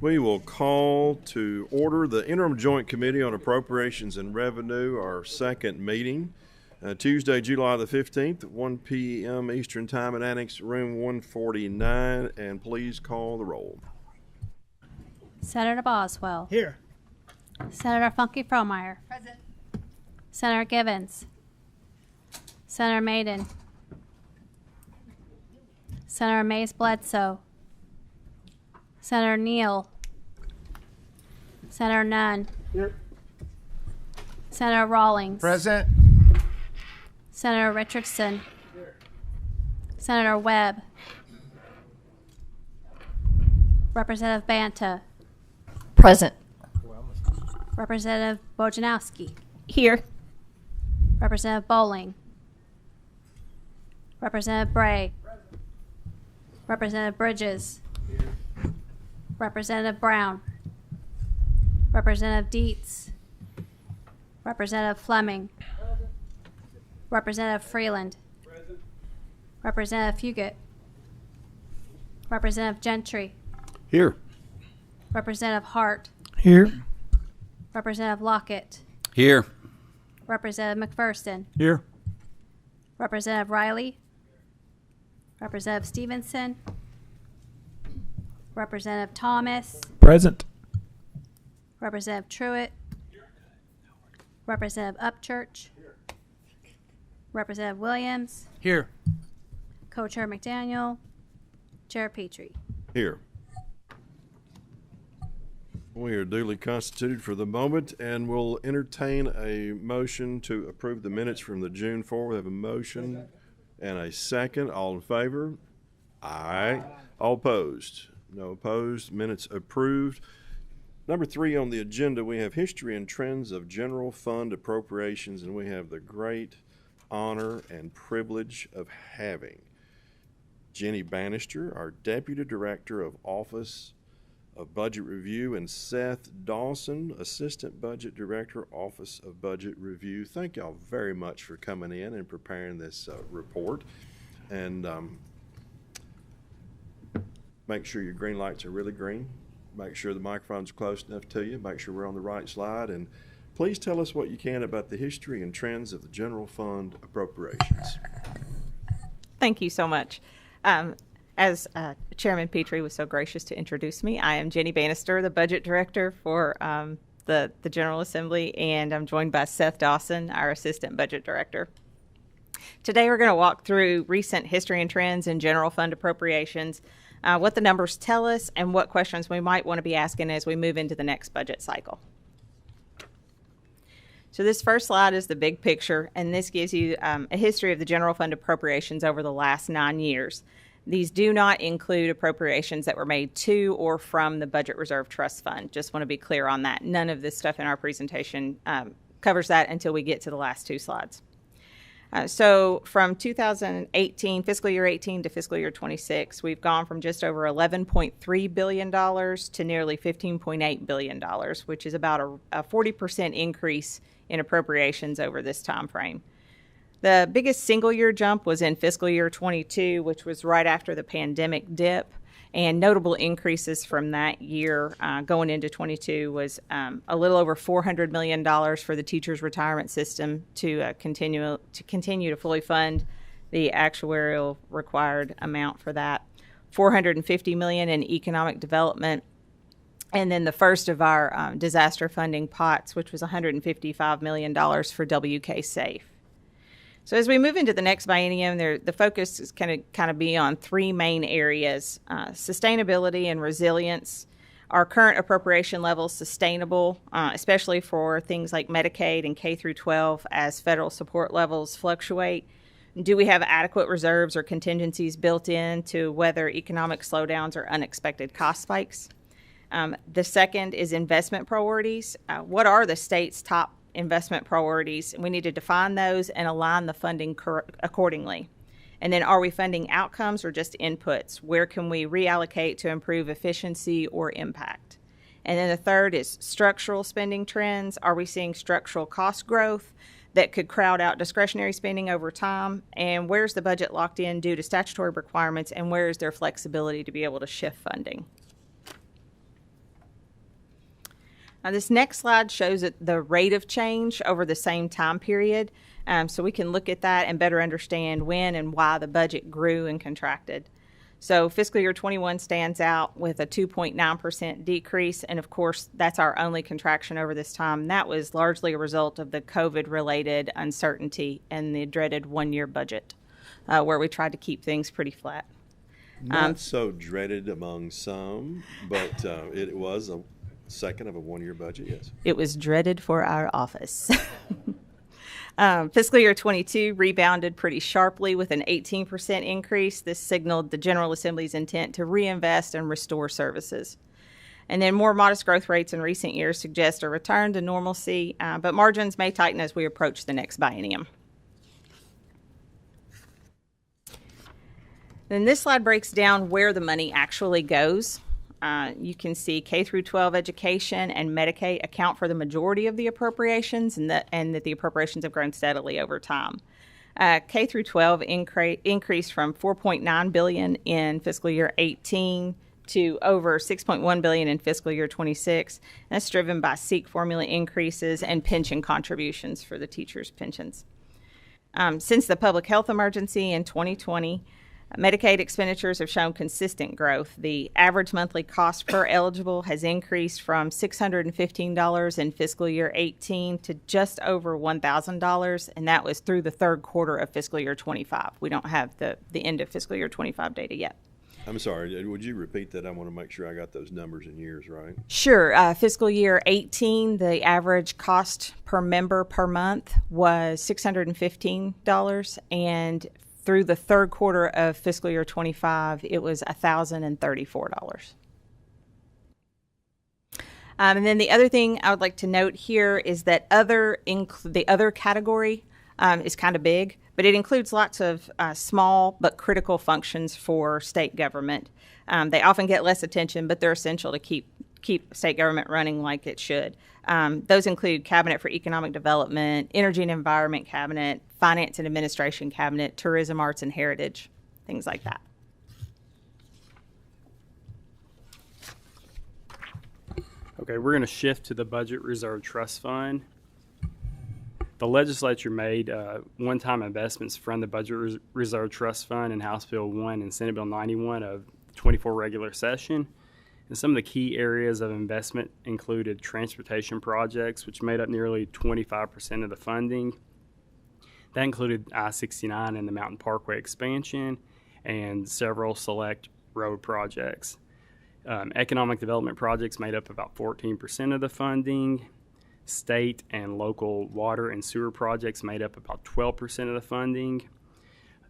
We will call to order the Interim Joint Committee on Appropriations and Revenue, our second meeting, Tuesday, July the 15th, 1 p.m. Eastern Time in Annex Room 149, and please call the roll. Senator Boswell. Here. Senator Funky Fromeyer. Present. Senator Givens. Senator Maiden. Senator Mays Bledsoe. Senator Neal. Senator Nunn. Here. Senator Rawlings. Present. Senator Richardson. Here. Senator Webb. Representative Banta. Present. Representative Bojanowski. Here. Representative Bowling. Representative Bray. Representative Bridges. Representative Brown. Representative Dietz. Representative Fleming. Representative Freeland. Representative Fugit. Representative Gentry. Here. Representative Hart. Here. Representative Lockett. Here. Representative McPherson. Here. Representative Riley. Representative Stevenson. Representative Thomas. Present. Representative Truitt. Representative Upchurch. Representative Williams. Here. Co-Chair McDaniel. Chair Petrie. Here. We are duly constituted for the moment, and we'll entertain a motion to approve the minutes from the June 4. We have a motion and a second. All in favor? Aye. All opposed? No opposed. Minutes approved. Number 3 on the agenda, we have history and trends of general fund appropriations, and we have the great honor and privilege of having Jenny Bannister, our Deputy Director of Office of Budget Review, and Seth Dawson, Assistant Budget Director, Office of Budget Review. Thank y'all very much for coming in and preparing this report. And make sure your green lights are really green. Make sure the microphones are close enough to you. Make sure we're on the right slide. And please tell us what you can about the history and trends of the general fund appropriations. Thank you so much. As Chairman Petrie was so gracious to introduce me, I am Jenny Bannister, the Budget Director for the General Assembly, and I'm joined by Seth Dawson, our Assistant Budget Director. Today we're going to walk through recent history and trends in general fund appropriations, what the numbers tell us, and what questions we might want to be asking as we move into the next budget cycle. So this first slide is the big picture, and this gives you a history of the general fund appropriations over the last 9 years. These do not include appropriations that were made to or from the Budget Reserve Trust Fund. Just want to be clear on that. None of this stuff in our presentation covers that until we get to the last 2 slides. So from 2018, fiscal year 18 to fiscal year 26, we've gone from just over $11.3 billion to nearly $15.8 billion, which is about a 40% increase in appropriations over this time frame. The biggest single year jump was in fiscal year 22, which was right after the pandemic dip, and notable increases from that year going into 22 was a little over $400 million for the teachers' retirement system to continue to fully fund the actuarial required amount for that, $450 million in economic development, and then the first of our disaster funding pots, which was $155 million for WK Safe. So as we move into the next biennium, the focus is kind of be on 3 main areas: sustainability and resilience. Are current appropriation levels sustainable, especially for things like Medicaid and K through 12 as federal support levels fluctuate? Do we have adequate reserves or contingencies built in to weather economic slowdowns or unexpected cost spikes? The second is investment priorities. What are the state's top investment priorities? We need to define those and align the funding accordingly. And then, are we funding outcomes or just inputs? Where can we reallocate to improve efficiency or impact? And then the third is structural spending trends. Are we seeing structural cost growth that could crowd out discretionary spending over time? And where's the budget locked in due to statutory requirements, and where is there flexibility to be able to shift funding? Now, this next slide shows the rate of change over the same time period, so we can look at that and better understand when and why the budget grew and contracted. So fiscal year 21 stands out with a 2.9% decrease, and of course, that's our only contraction over this time. That was largely a result of the COVID-related uncertainty and the dreaded one-year budget, where we tried to keep things pretty flat. Not so dreaded among some, but it was a second of a one-year budget, yes. It was dreaded for our office. Fiscal year 22 rebounded pretty sharply with an 18% increase. This signaled the General Assembly's intent to reinvest and restore services. And then more modest growth rates in recent years suggest a return to normalcy, but margins may tighten as we approach the next biennium. Then this slide breaks down where the money actually goes. You can see K through 12 education and Medicaid account for the majority of the appropriations, and that the appropriations have grown steadily over time. K through 12 increased from $4.9 billion in fiscal year 18 to over $6.1 billion in fiscal year 26. That's driven by SEEK formula increases and pension contributions for the teachers' pensions. Since the public health emergency in 2020, Medicaid expenditures have shown consistent growth. The average monthly cost per eligible has increased from $615 in fiscal year 18 to just over $1,000, and that was through the third quarter of fiscal year 25. We don't have the end of fiscal year 25 data yet. I'm sorry, would you repeat that? I want to make sure I got those numbers in years right. Sure. Fiscal year 18, the average cost per member per month was $615, and through the third quarter of fiscal year 25, it was $1,034. And then the other thing I would like to note here is that the other category is kind of big, but it includes lots of small but critical functions for state government. They often get less attention, but they're essential to keep state government running like it should. Those include Cabinet for Economic Development, Energy and Environment Cabinet, Finance and Administration Cabinet, Tourism, Arts and Heritage, things like that. Okay, we're going to shift to the Budget Reserve Trust Fund. The legislature made one-time investments from the Budget Reserve Trust Fund in House Bill 1 and Senate Bill 91 of the 24 regular session. And some of the key areas of investment included transportation projects, which made up nearly 25% of the funding. That included I-69 and the Mountain Parkway expansion and several select road projects. Economic development projects made up about 14% of the funding. State and local water and sewer projects made up about 12% of the funding.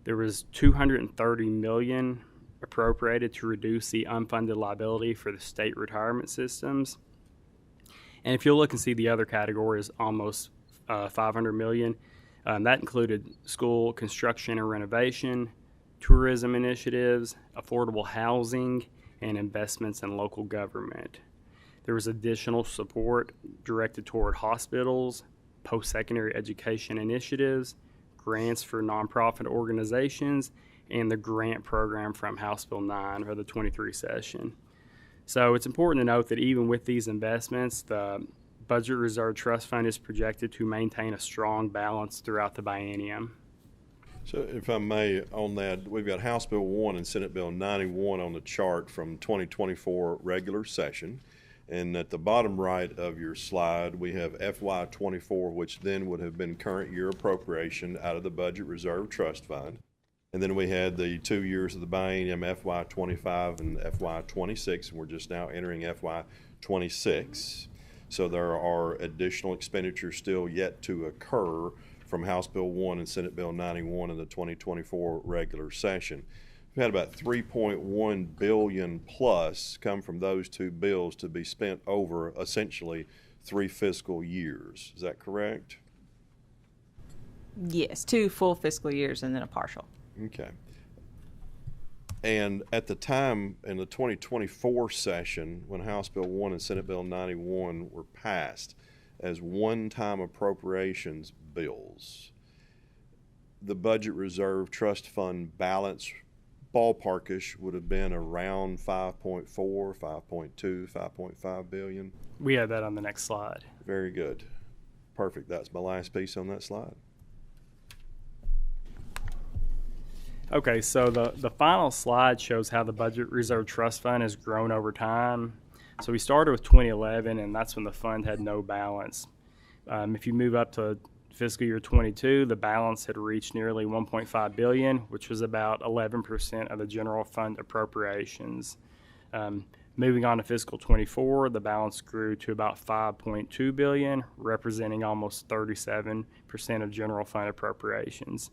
There was $230 million appropriated to reduce the unfunded liability for the state retirement systems. And if you'll look and see the other categories, almost $500 million. That included school construction and renovation, tourism initiatives, affordable housing, and investments in local government. There was additional support directed toward hospitals, post-secondary education initiatives, grants for nonprofit organizations, and the grant program from House Bill 9 for the 23 session. So it's important to note that even with these investments, the Budget Reserve Trust Fund is projected to maintain a strong balance throughout the biennium. So if I may, on that, we've got House Bill 1 and Senate Bill 91 on the chart from 2024 regular session. And at the bottom right of your slide, we have FY24, which then would have been current year appropriation out of the Budget Reserve Trust Fund. And then we had the 2 years of the biennium, FY25 and FY26, and we're just now entering FY26. So there are additional expenditures still yet to occur from House Bill 1 and Senate Bill 91 in the 2024 regular session. We had about $3.1 billion plus come from those two bills to be spent over essentially 3 fiscal years. Is that correct? Yes, 2 full fiscal years and then a partial. Okay. And at the time in the 2024 session, when House Bill 1 and Senate Bill 91 were passed as one-time appropriations bills, the Budget Reserve Trust Fund balance ballparkish would have been around 5.4, 5.2, 5.5 billion. We have that on the next slide. Very good. Perfect. That's my last piece on that slide. Okay, so the final slide shows how the Budget Reserve Trust Fund has grown over time. So we started with 2011, and that's when the fund had no balance. If you move up to fiscal year 22, the balance had reached nearly 1.5 billion, which was about 11% of the general fund appropriations. Moving on to fiscal 24, the balance grew to about 5.2 billion, representing almost 37% of general fund appropriations.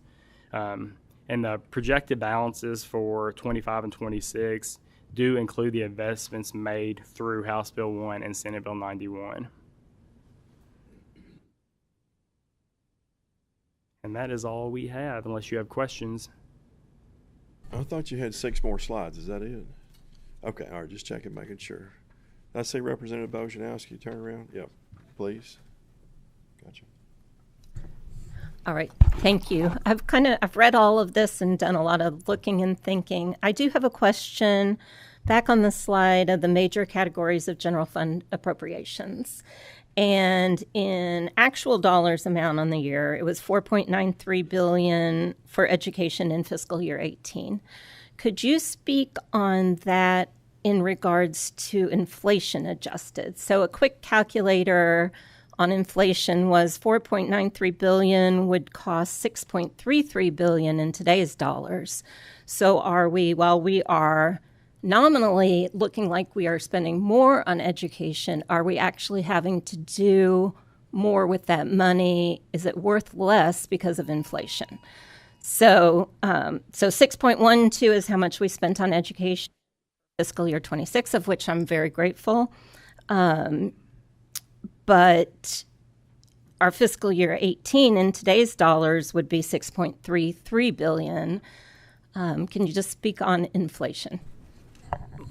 And the projected balances for 25 and 26 do include the investments made through House Bill 1 and Senate Bill 91. And that is all we have, unless you have questions. I thought you had 6 more slides. Is that it? Okay, all right, just checking, making sure. Did I say Representative Bojanowski, turn around? Yep, please. Gotcha. All right, thank you. I've read all of this and done a lot of looking and thinking. I do have a question back on the slide of the major categories of general fund appropriations. And in actual dollars amount on the year, it was $4.93 billion for education in fiscal year 18. Could you speak on that in regards to inflation adjusted? So a quick calculator on inflation was $4.93 billion would cost $6.33 billion in today's dollars. So while we are nominally looking like we are spending more on education, are we actually having to do more with that money? Is it worth less because of inflation? So 6.12 is how much we spent on education fiscal year 26, of which I'm very grateful. But our fiscal year 18 in today's dollars would be $6.33 billion. Can you just speak on inflation?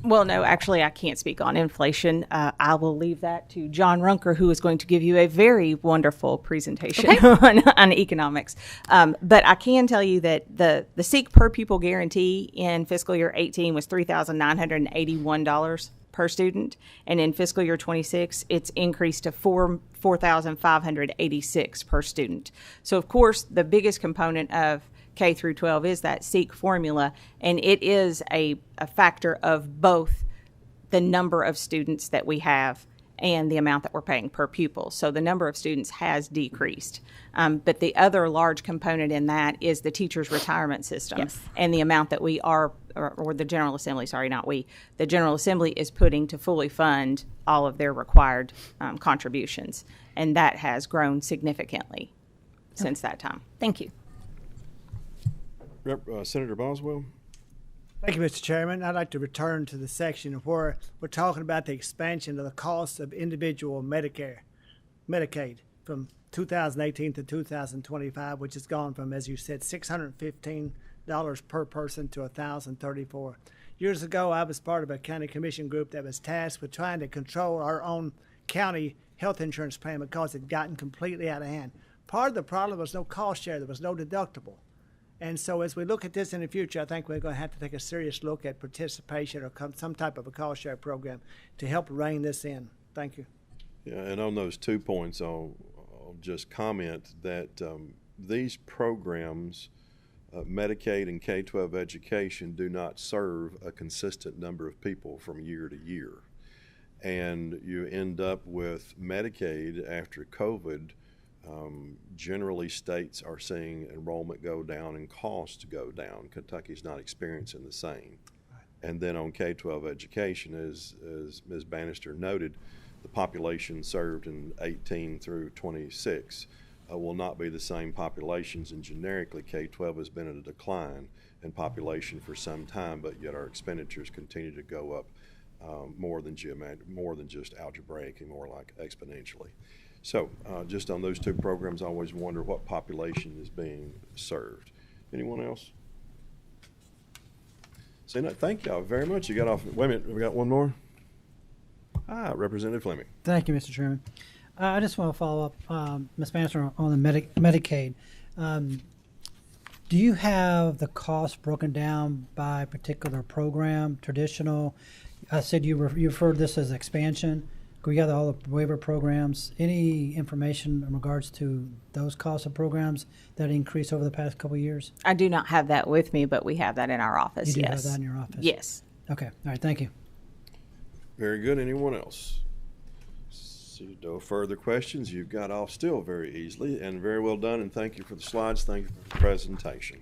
Well, no, actually, I can't speak on inflation. I will leave that to John Runker, who is going to give you a very wonderful presentation on economics. But I can tell you that the SEEK per pupil guarantee in fiscal year 18 was $3,981 per student, and in fiscal year 26, it's increased to $4,586 per student. So, of course, the biggest component of K through 12 is that SEEK formula, and it is a factor of both the number of students that we have and the amount that we're paying per pupil. So the number of students has decreased. But the other large component in that is the teachers' retirement system. Yes. And the amount that we are, or the General Assembly, sorry, not we, the General Assembly is putting to fully fund all of their required contributions. And that has grown significantly since that time. Thank you. Senator Boswell. Thank you, Mr. Chairman. I'd like to return to the section where we're talking about the expansion of the cost of individual Medicaid from 2018 to 2025, which has gone from, as you said, $615 per person to $1,034. Years ago, I was part of a county commission group that was tasked with trying to control our own county health insurance plan because it had gotten completely out of hand. Part of the problem was no cost share. There was no deductible. And so as we look at this in the future, I think we're going to have to take a serious look at participation or some type of a cost share program to help rein this in. Thank you. Yeah, and on those 2 points, I'll just comment that these programs, Medicaid and K-12 education, do not serve a consistent number of people from year to year. And you end up with Medicaid after COVID. Generally, states are seeing enrollment go down and costs go down. Kentucky's not experiencing the same. Right. And then on K-12 education, as Ms. Bannister noted, the population served in 18 through 26 will not be the same populations, and generically K-12 has been in a decline in population for some time, but yet our expenditures continue to go up more than just algebraically, more like exponentially. So just on those 2 programs, I always wonder what population is being served. Anyone else? See, no, thank y'all very much. You got off. Wait a minute, we got one more. Representative Fleming. Thank you, Mr. Chairman. I just want to follow up, Ms. Bannister, on the Medicaid. Do you have the cost broken down by particular program, traditional? I said you referred this as expansion. We got all the waiver programs. Any information in regards to those costs of programs that increased over the past couple of years? I do not have that with me, but we have that in our office. You do yes. have that in your office? Yes. Okay. All right. Thank you. Very good. Anyone else? See no further questions. You've got off still very easily, and very well done, and thank you for the slides. Thank you for the presentation.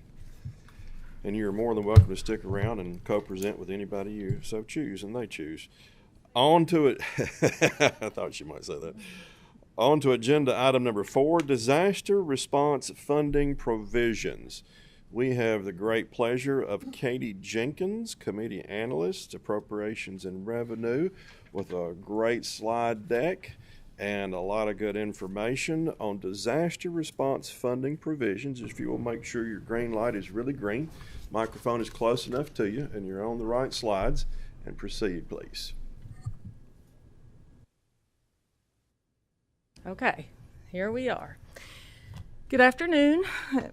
And you're more than welcome to stick around and co-present with anybody you so choose and they choose. On to it. I thought you might say that. On to agenda item number 4, disaster response funding provisions. We have the great pleasure of Katie Jenkins, Committee Analyst, Appropriations and Revenue, with a great slide deck and a lot of good information on disaster response funding provisions. If you will make sure your green light is really green, microphone is close enough to you, and you're on the right slides, and proceed, please. Okay, here we are. Good afternoon.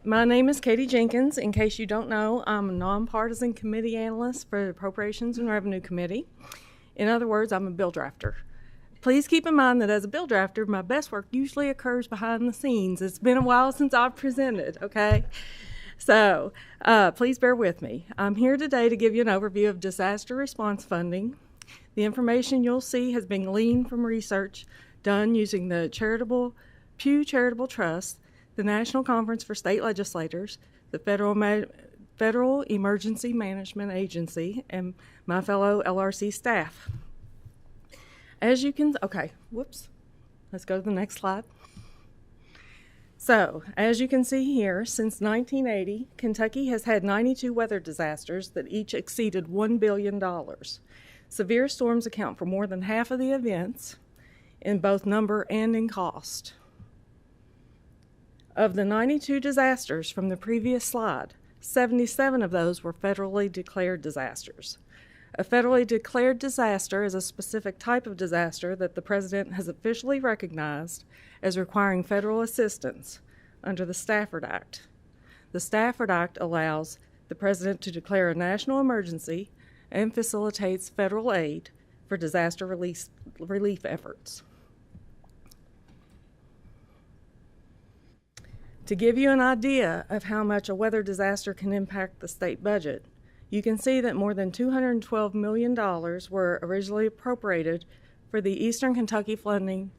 My name is Katie Jenkins. In case you don't know, I'm a nonpartisan committee analyst for the Appropriations and Revenue Committee. In other words, I'm a bill drafter. Please keep in mind that as a bill drafter, my best work usually occurs behind the scenes. It's been a while since I've presented, okay? So please bear with me. I'm here today to give you an overview of disaster response funding. The information you'll see has been gleaned from research done using the Pew Charitable Trust, the National Conference for State Legislators, the Federal Emergency Management Agency, and my fellow LRC staff. As you can, let's go to the next slide. So, as you can see here, since 1980, Kentucky has had 92 weather disasters that each exceeded $1 billion. Severe storms account for more than half of the events, in both number and in cost. Of the 92 disasters from the previous slide, 77 of those were federally declared disasters. A federally declared disaster is a specific type of disaster that the President has officially recognized as requiring federal assistance under the Stafford Act. The Stafford Act allows the President to declare a national emergency and facilitates federal aid for disaster relief efforts. To give you an idea of how much a weather disaster can impact the state budget, you can see that more than $212 million were originally appropriated for the Eastern Kentucky flooding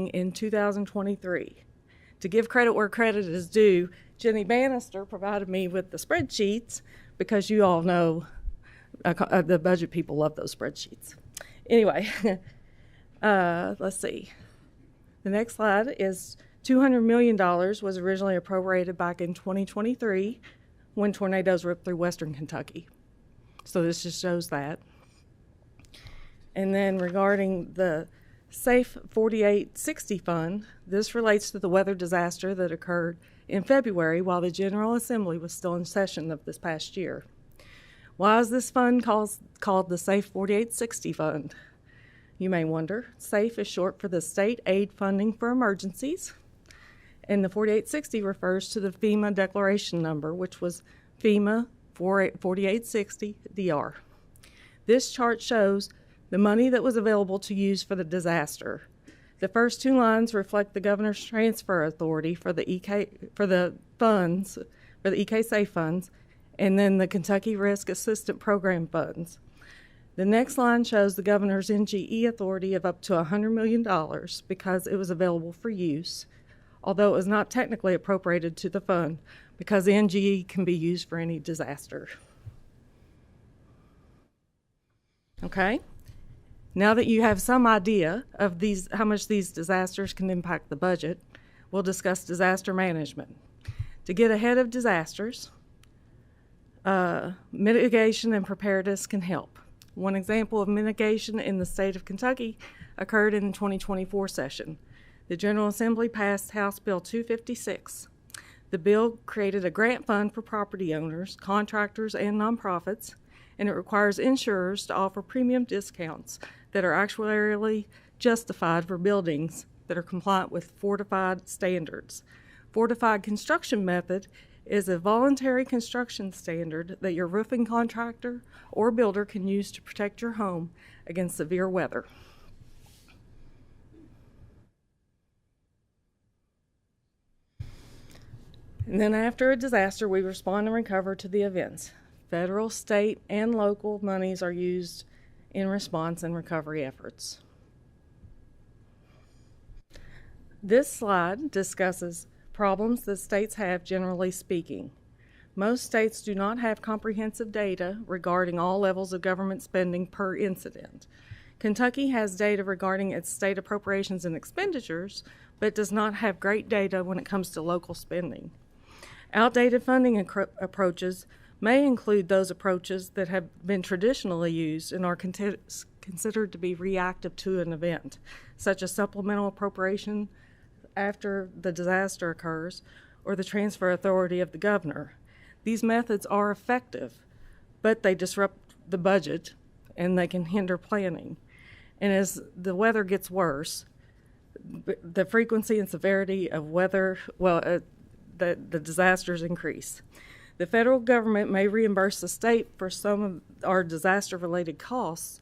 in 2023. To give credit where credit is due, Jenny Bannister provided me with the spreadsheets because you all know the budget people love those spreadsheets. Anyway, let's see. The next slide is $200 million was originally appropriated back in 2023 when tornadoes ripped through western Kentucky. So this just shows that. And then regarding the SAFE 4860 fund, this relates to the weather disaster that occurred in February while the General Assembly was still in session of this past year. Why is this fund called the SAFE 4860 fund? You may wonder. SAFE is short for the State Aid Funding for Emergencies, and the 4860 refers to the FEMA declaration number, which was FEMA 4860-DR. This chart shows the money that was available to use for the disaster. The first two lines reflect the governor's transfer authority for the EK SAFE funds, and then the Kentucky Risk Assistance Program funds. The next line shows the governor's NGE authority of up to $100 million because it was available for use, although it was not technically appropriated to the fund because the NGE can be used for any disaster. Okay? Now that you have some idea of how much these disasters can impact the budget, we'll discuss disaster management. To get ahead of disasters, mitigation and preparedness can help. One example of mitigation in the state of Kentucky occurred in the 2024 session. The General Assembly passed House Bill 256. The bill created a grant fund for property owners, contractors, and nonprofits, and it requires insurers to offer premium discounts that are actuarially justified for buildings that are compliant with fortified standards. Fortified construction method is a voluntary construction standard that your roofing contractor or builder can use to protect your home against severe weather. And then after a disaster, we respond and recover to the events. Federal, state, and local monies are used in response and recovery efforts. This slide discusses problems that states have, generally speaking. Most states do not have comprehensive data regarding all levels of government spending per incident. Kentucky has data regarding its state appropriations and expenditures, but does not have great data when it comes to local spending. Outdated funding approaches may include those approaches that have been traditionally used and are considered to be reactive to an event, such as supplemental appropriation after the disaster occurs or the transfer authority of the governor. These methods are effective, but they disrupt the budget and they can hinder planning. And as the weather gets worse, the frequency and severity of weather, the disasters increase. The federal government may reimburse the state for some of our disaster-related costs,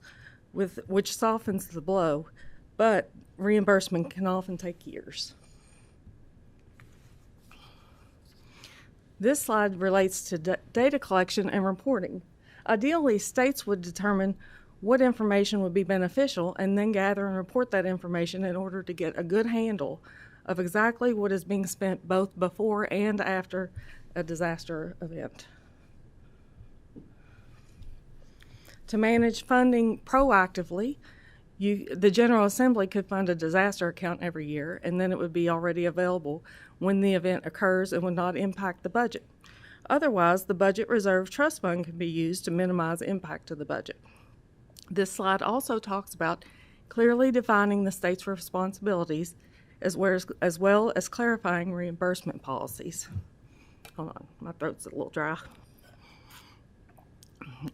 which softens the blow, but reimbursement can often take years. This slide relates to data collection and reporting. Ideally, states would determine what information would be beneficial and then gather and report that information in order to get a good handle of exactly what is being spent both before and after a disaster event. To manage funding proactively, the General Assembly could fund a disaster account every year, and then it would be already available when the event occurs and would not impact the budget. Otherwise, the Budget Reserve Trust Fund can be used to minimize impact to the budget. This slide also talks about clearly defining the state's responsibilities as well as clarifying reimbursement policies. Hold on, my throat's a little dry.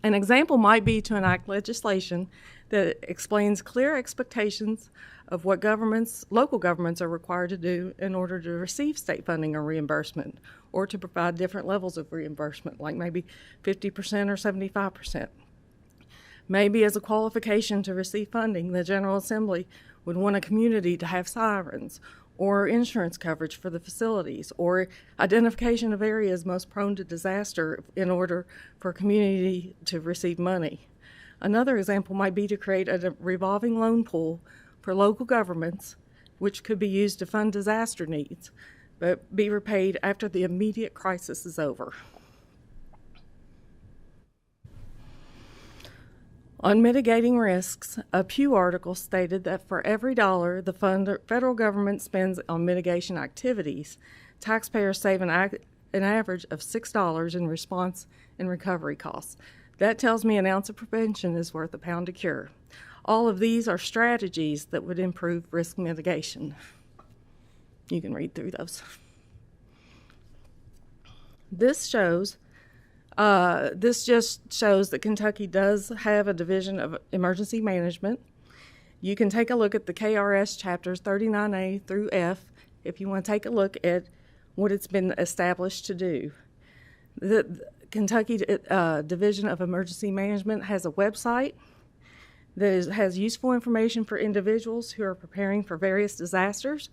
An example might be to enact legislation that explains clear expectations of what local governments are required to do in order to receive state funding or reimbursement, or to provide different levels of reimbursement, like maybe 50% or 75%. Maybe as a qualification to receive funding, the General Assembly would want a community to have sirens, or insurance coverage for the facilities, or identification of areas most prone to disaster in order for a community to receive money. Another example might be to create a revolving loan pool for local governments, which could be used to fund disaster needs, but be repaid after the immediate crisis is over. On mitigating risks, a Pew article stated that for every dollar the federal government spends on mitigation activities, taxpayers save an average of $6 in response and recovery costs. That tells me an ounce of prevention is worth a pound of cure. All of these are strategies that would improve risk mitigation. You can read through those. This just shows that Kentucky does have a division of emergency management. You can take a look at the KRS chapters 39A through F if you want to take a look at what it's been established to do. The Kentucky Division of Emergency Management has a website that has useful information for individuals who are preparing for various disasters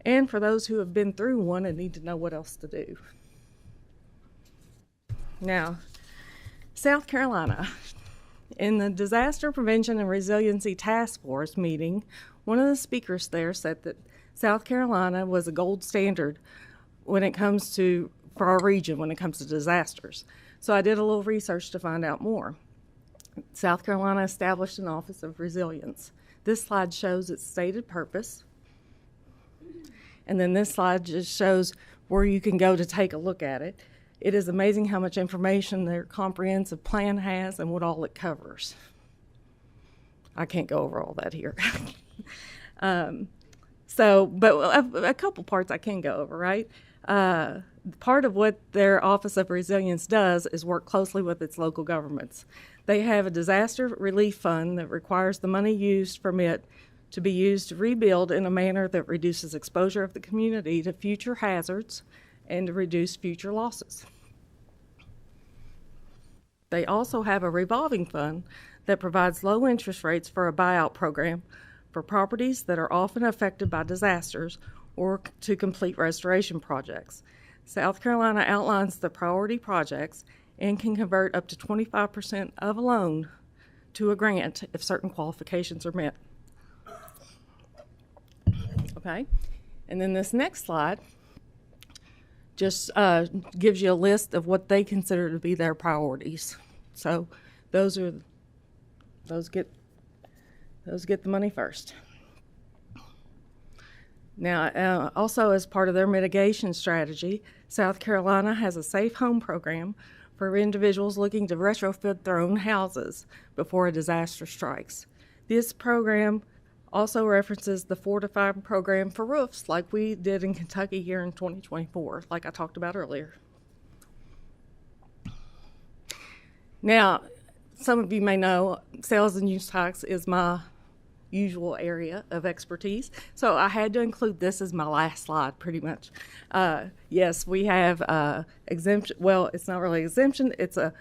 and for those who have been through one and need to know what else to do. Now, South Carolina. In the Disaster Prevention and Resiliency Task Force meeting, one of the speakers there said that South Carolina was a gold standard when it comes to, for our region, when it comes to disasters. So I did a little research to find out more. South Carolina established an Office of Resilience. This slide shows its stated purpose. And then this slide just shows where you can go to take a look at it. It is amazing how much information their comprehensive plan has and what all it covers. I can't go over all that here. But a couple parts I can go over, right? Part of what their Office of Resilience does is work closely with its local governments. They have a disaster relief fund that requires the money used from it to be used to rebuild in a manner that reduces exposure of the community to future hazards and to reduce future losses. They also have a revolving fund that provides low interest rates for a buyout program for properties that are often affected by disasters or to complete restoration projects. South Carolina outlines the priority projects and can convert up to 25% of a loan to a grant if certain qualifications are met. Okay, and then this next slide just gives you a list of what they consider to be their priorities. So those get the money first. Now, also as part of their mitigation strategy, South Carolina has a safe home program for individuals looking to retrofit their own houses before a disaster strikes. This program also references the Fortified program for roofs like we did in Kentucky here in 2024, like I talked about earlier. Now, some of you may know sales and use tax is my usual area of expertise, so I had to include this as my last slide pretty much. Yes, we have exemption. Well, it's not really exemption, it's a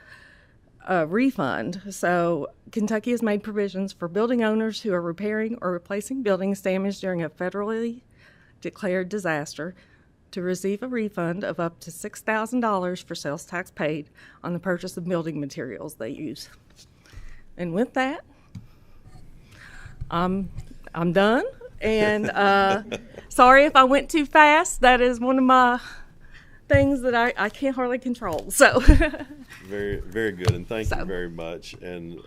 refund. So Kentucky has made provisions for building owners who are repairing or replacing buildings damaged during a federally declared disaster to receive a refund of up to $6,000 for sales tax paid on the purchase of building materials they use. And with that, I'm done. And sorry if I went too fast. That is one of my things that I can't hardly control. So Very, very good, and thank you very much. And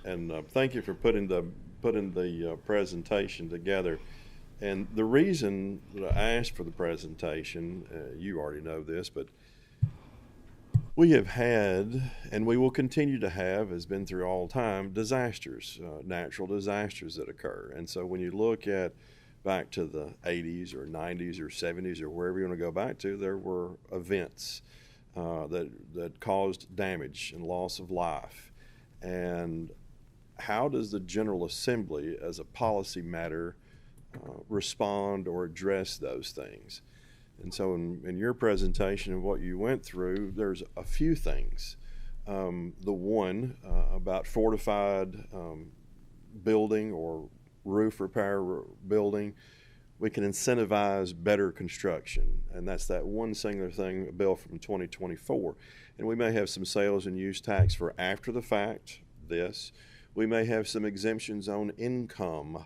thank you for putting the presentation together. And the reason that I asked for the presentation, you already know this, but we have had, and we will continue to have, has been through all time, disasters, natural disasters that occur. And so when you look at back to the 80s or 90s or 70s or wherever you want to go back to, there were events that caused damage and loss of life. And how does the General Assembly, as a policy matter, respond or address those things? And so in your presentation and what you went through, there's a few things. The one about fortified building or roof repair building, we can incentivize better construction. And that's that one singular thing, a bill from 2024. And we may have some sales and use tax for after the fact, this. We may have some exemptions on income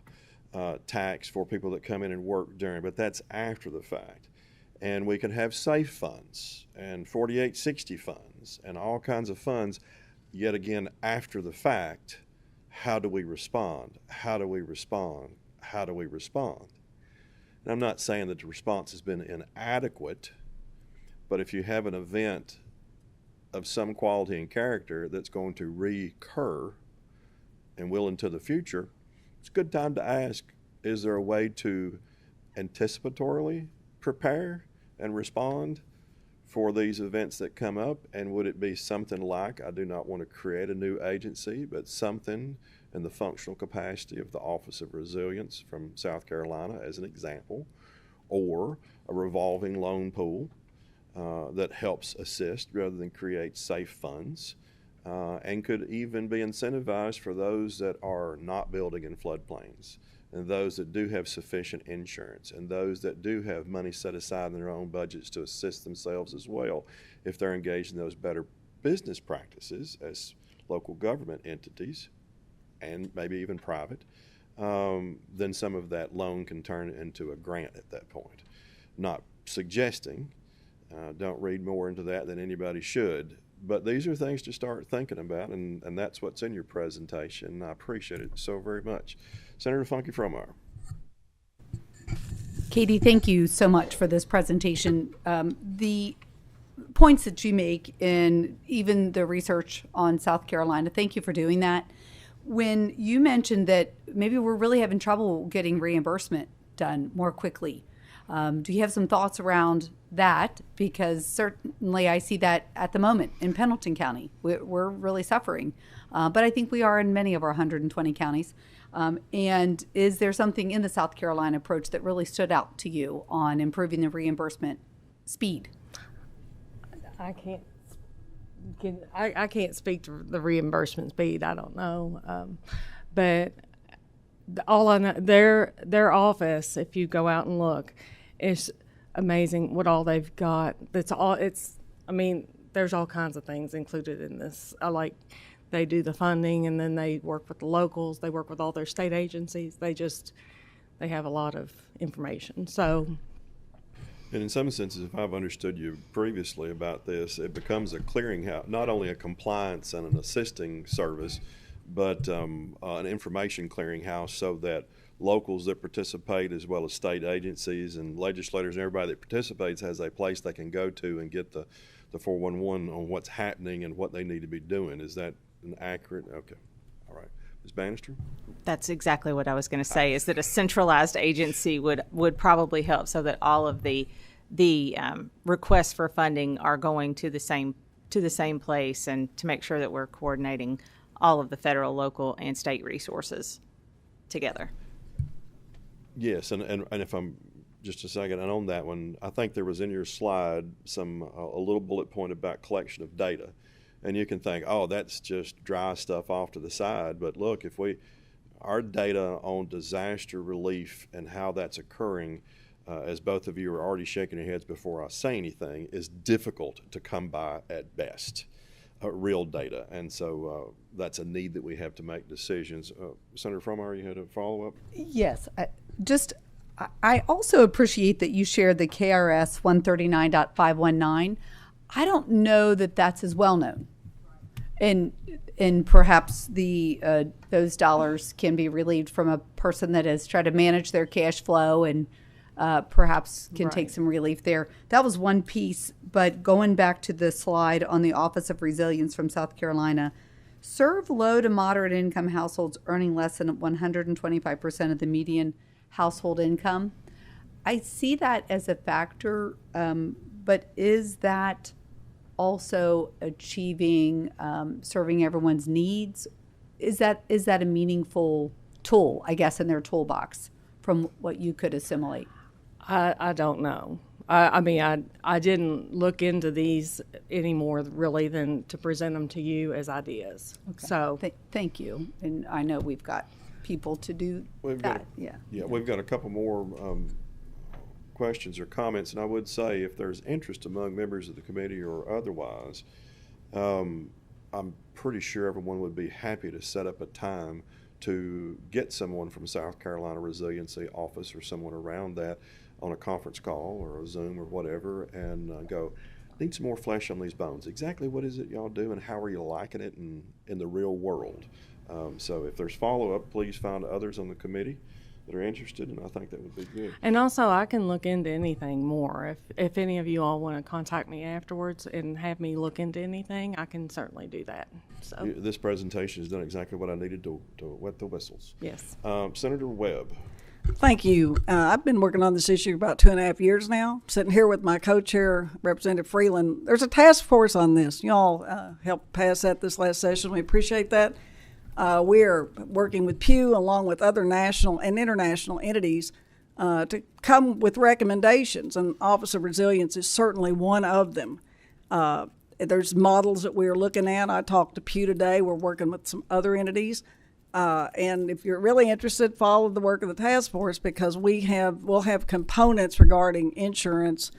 tax for people that come in and work during, but that's after the fact. And we can have safe funds and 4860 funds and all kinds of funds, yet again, after the fact. How do we respond? How do we respond? How do we respond? And I'm not saying that the response has been inadequate, but if you have an event of some quality and character that's going to recur and will into the future, it's a good time to ask, is there a way to anticipatorily prepare and respond for these events that come up? And would it be something like, I do not want to create a new agency, but something in the functional capacity of the Office of Resilience from South Carolina as an example, or a revolving loan pool that helps assist rather than create safe funds, and could even be incentivized for those that are not building in floodplains, and those that do have sufficient insurance, and those that do have money set aside in their own budgets to assist themselves as well, if they're engaged in those better business practices as local government entities, and maybe even private, then some of that loan can turn into a grant at that point. Not suggesting, don't read more into that than anybody should, but these are things to start thinking about, and that's what's in your presentation. I appreciate it so very much. Senator Funky Fromar. Katie, thank you so much for this presentation. The points that you make in even the research on South Carolina, thank you for doing that. When you mentioned that maybe we're really having trouble getting reimbursement done more quickly, do you have some thoughts around that? Because certainly I see that at the moment in Pendleton County. We're really suffering, but I think we are in many of our 120 counties. And is there something in the South Carolina approach that really stood out to you on improving the reimbursement speed? I can't. I can't speak to the reimbursement speed. I don't know, but all I know, their office, if you go out and look, is amazing what all they've got. That's all. I mean, there's all kinds of things included in this. They do the funding, and then they work with the locals. They work with all their state agencies. They have a lot of information. So. And in some senses, if I've understood you previously about this, it becomes a clearinghouse, not only a compliance and an assisting service, but an information clearinghouse, so that locals that participate, as well as state agencies and legislators and everybody that participates, has a place they can go to and get the 411 on what's happening and what they need to be doing. Is that an accurate? Okay. All right. Ms. Bannister? That's exactly what I was going to say, is that a centralized agency would probably help, so that all of the requests for funding are going to the same place, and to make sure that we're coordinating all of the federal, local, and state resources together. Yes, and if I'm just a second, and on that one, I think there was in your slide a little bullet point about collection of data. And you can think, oh, that's just dry stuff off to the side. But look, our data on disaster relief and how that's occurring, as both of you are already shaking your heads before I say anything, is difficult to come by at best, real data. And so that's a need that we have to make decisions. Senator Frommeyer, you had a follow-up? Yes. I also appreciate that you shared the KRS 139.519. I don't know that that's as well known, and perhaps those dollars can be relieved from a person that has tried to manage their cash flow, and perhaps can take some relief there. That was one piece. But going back to the slide on the Office of Resilience from South Carolina, serve low to moderate income households earning less than 125% of the median household income. I see that as a factor, but is that also achieving serving everyone's needs? Is that a meaningful tool, I guess, in their toolbox from what you could assimilate? I don't know. I mean, I didn't look into these any more really than to present them to you as ideas. Okay. So thank you, and I know we've got people to do that. We've got a couple more questions or comments, and I would say, if there's interest among members of the committee or otherwise, I'm pretty sure everyone would be happy to set up a time to get someone from South Carolina Resiliency Office or someone around that on a conference call or a Zoom or whatever, and go, need some more flesh on these bones. Exactly what is it y'all do, and how are you liking it in the real world? So if there's follow-up, please find others on the committee that are interested, and I think that would be good. And also, I can look into anything more. If any of you all want to contact me afterwards and have me look into anything, I can certainly do that. So This presentation has done exactly what I needed to wet the whistles. yes. Senator Webb. Thank you. I've been working on this issue about 2.5 years now. Sitting here with my co-chair, Representative Freeland. There's a task force on this. Y'all helped pass that this last session. We appreciate that. We are working with Pew along with other national and international entities to come with recommendations, and Office of Resilience is certainly one of them. There's models that we're looking at. I talked to Pew today. We're working with some other entities. And if you're really interested, follow the work of the task force, because we'll have components regarding insurance,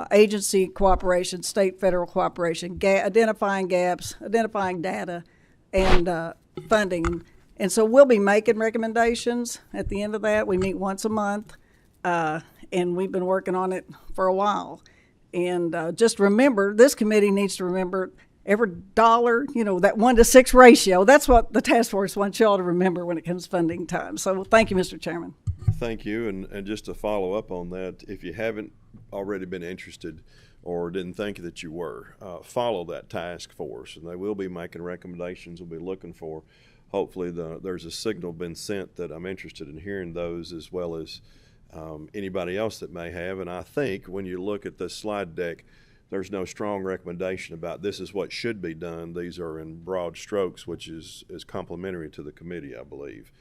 agency cooperation, state, federal cooperation, identifying gaps, identifying data, and funding. And so we'll be making recommendations at the end of that. We meet once a month, and we've been working on it for a while. And just remember, this committee needs to remember every dollar, that 1-to-6 ratio. That's what the task force wants y'all to remember when it comes funding time. So thank you, Mr. Chairman. Thank you. And just to follow up on that, if you haven't already been interested or didn't think that you were, follow that task force. And they will be making recommendations. We'll be looking for, hopefully, there's a signal been sent that I'm interested in hearing those, as well as anybody else that may have. And I think when you look at this slide deck, there's no strong recommendation about this is what should be done. These are in broad strokes, which is complimentary to the committee, I believe.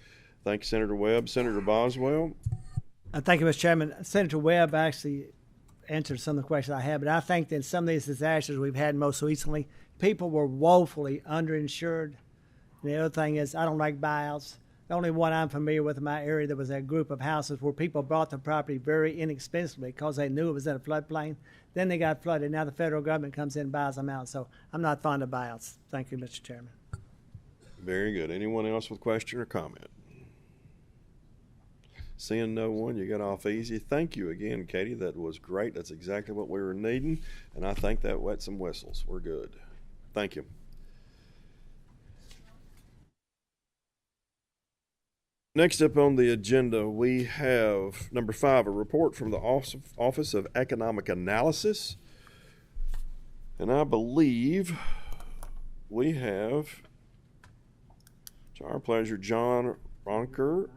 Thank you, Senator Webb. Senator Boswell. Thank you, Mr. Chairman. Senator Webb actually answered some of the questions I had, but I think that some of these disasters we've had most recently, people were woefully underinsured. And the other thing is, I don't like buyouts. The only one I'm familiar with in my area, there was a group of houses where people bought the property very inexpensively because they knew it was in a floodplain. Then they got flooded. Now the federal government comes in and buys them out. So I'm not fond of buyouts. Thank you, Mr. Chairman. Very good. Anyone else with question or comment? Seeing no one, you got off easy. Thank you again, Katie. That was great. That's exactly what we were needing. And I think that wet some whistles. We're good. Thank you. Next up on the agenda, we have number 5, a report from the Office of Economic Analysis. And I believe we have, to our pleasure, John Ronker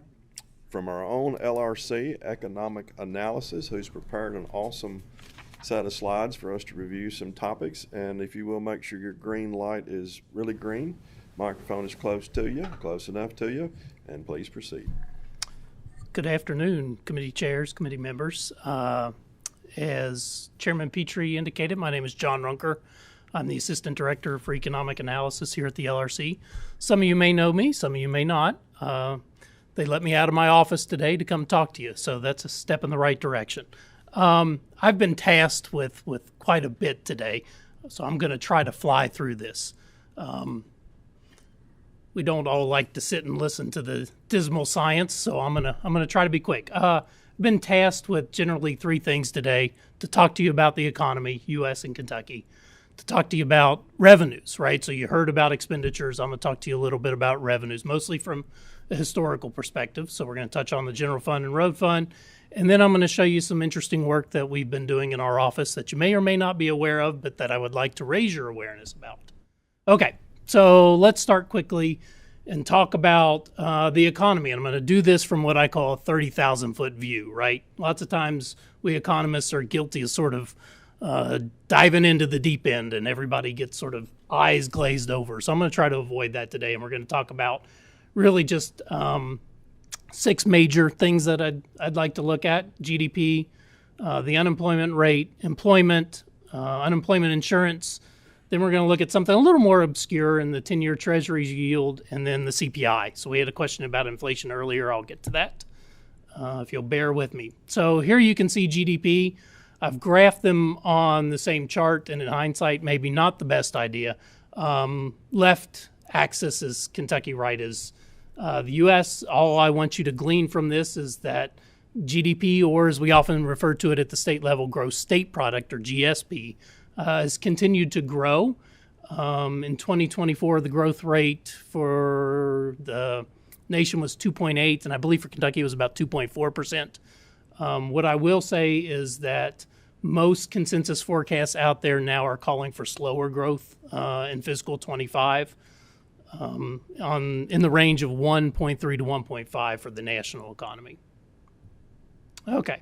from our own LRC, Economic Analysis, who's prepared an awesome set of slides for us to review some topics. And if you will, make sure your green light is really green. Microphone is close to you, close enough to you, and please proceed. Good afternoon, committee chairs, committee members. As Chairman Petrie indicated, my name is John Runker. I'm the Assistant Director for Economic Analysis here at the LRC. Some of you may know me, some of you may not. They let me out of my office today to come talk to you, so that's a step in the right direction. I've been tasked with quite a bit today, so I'm going to try to fly through this. We don't all like to sit and listen to the dismal science, so I'm gonna try to be quick. I've been tasked with generally 3 things today: to talk to you about the economy, U.S. and Kentucky, to talk to you about revenues, right? So you heard about expenditures. I'm gonna talk to you a little bit about revenues, mostly from a historical perspective. So we're gonna touch on the general fund and road fund, and then I'm gonna show you some interesting work that we've been doing in our office that you may or may not be aware of, but that I would like to raise your awareness about. Okay. So let's start quickly and talk about the economy. And I'm going to do this from what I call a 30,000-foot view, right? Lots of times we economists are guilty of sort of diving into the deep end and everybody gets sort of eyes glazed over. So I'm going to try to avoid that today. And we're going to talk about really just 6 major things that I'd like to look at: GDP, the unemployment rate, employment, unemployment insurance. Then we're going to look at something a little more obscure in the 10-year Treasuries yield, and then the CPI. So we had a question about inflation earlier. I'll get to that if you'll bear with me. So here you can see GDP. I've graphed them on the same chart, and in hindsight, maybe not the best idea. Left axis is Kentucky, right is the U.S. All I want you to glean from this is that GDP, or as we often refer to it at the state level, gross state product, or GSP, has continued to grow. In 2024, the growth rate for the nation was 2.8, and I believe for Kentucky it was about 2.4%. What I will say is that most consensus forecasts out there now are calling for slower growth in fiscal 25, in the range of 1.3 to 1.5 for the national economy. Okay.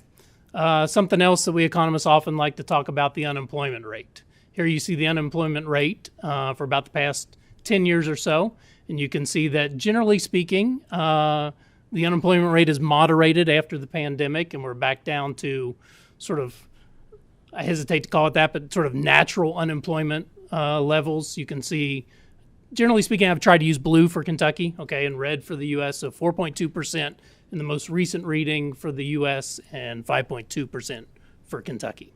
Something else that we economists often like to talk about, the unemployment rate. Here you see the unemployment rate for about the past 10 years or so, and you can see that generally speaking, the unemployment rate is moderated after the pandemic, and we're back down to sort of, I hesitate to call it that, but sort of natural unemployment levels. You can see, generally speaking, I've tried to use blue for Kentucky, okay, and red for the U.S., so 4.2% in the most recent reading for the U.S. and 5.2% for Kentucky.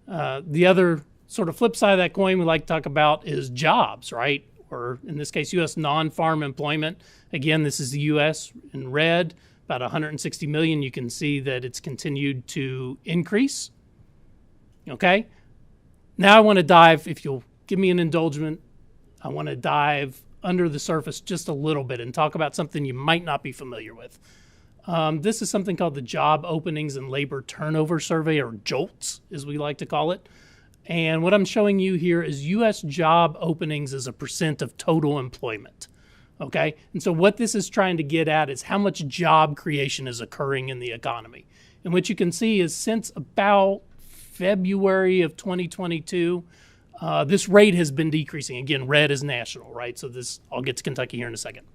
The other sort of flip side of that coin we like to talk about is jobs, right? Or in this case, U.S. non-farm employment. Again, this is the U.S. in red, about 160 million. You can see that it's continued to increase. Okay? Now I want to dive, if you'll give me an indulgence, I want to dive under the surface just a little bit and talk about something you might not be familiar with. This is something called the Job Openings and Labor Turnover Survey, or JOLTS, as we like to call it. And what I'm showing you here is U.S. job openings as a percent of total employment. Okay? And so what this is trying to get at is how much job creation is occurring in the economy. And what you can see is since about February of 2022, this rate has been decreasing. Again, red is national, right? So this, I'll get to Kentucky here in a second.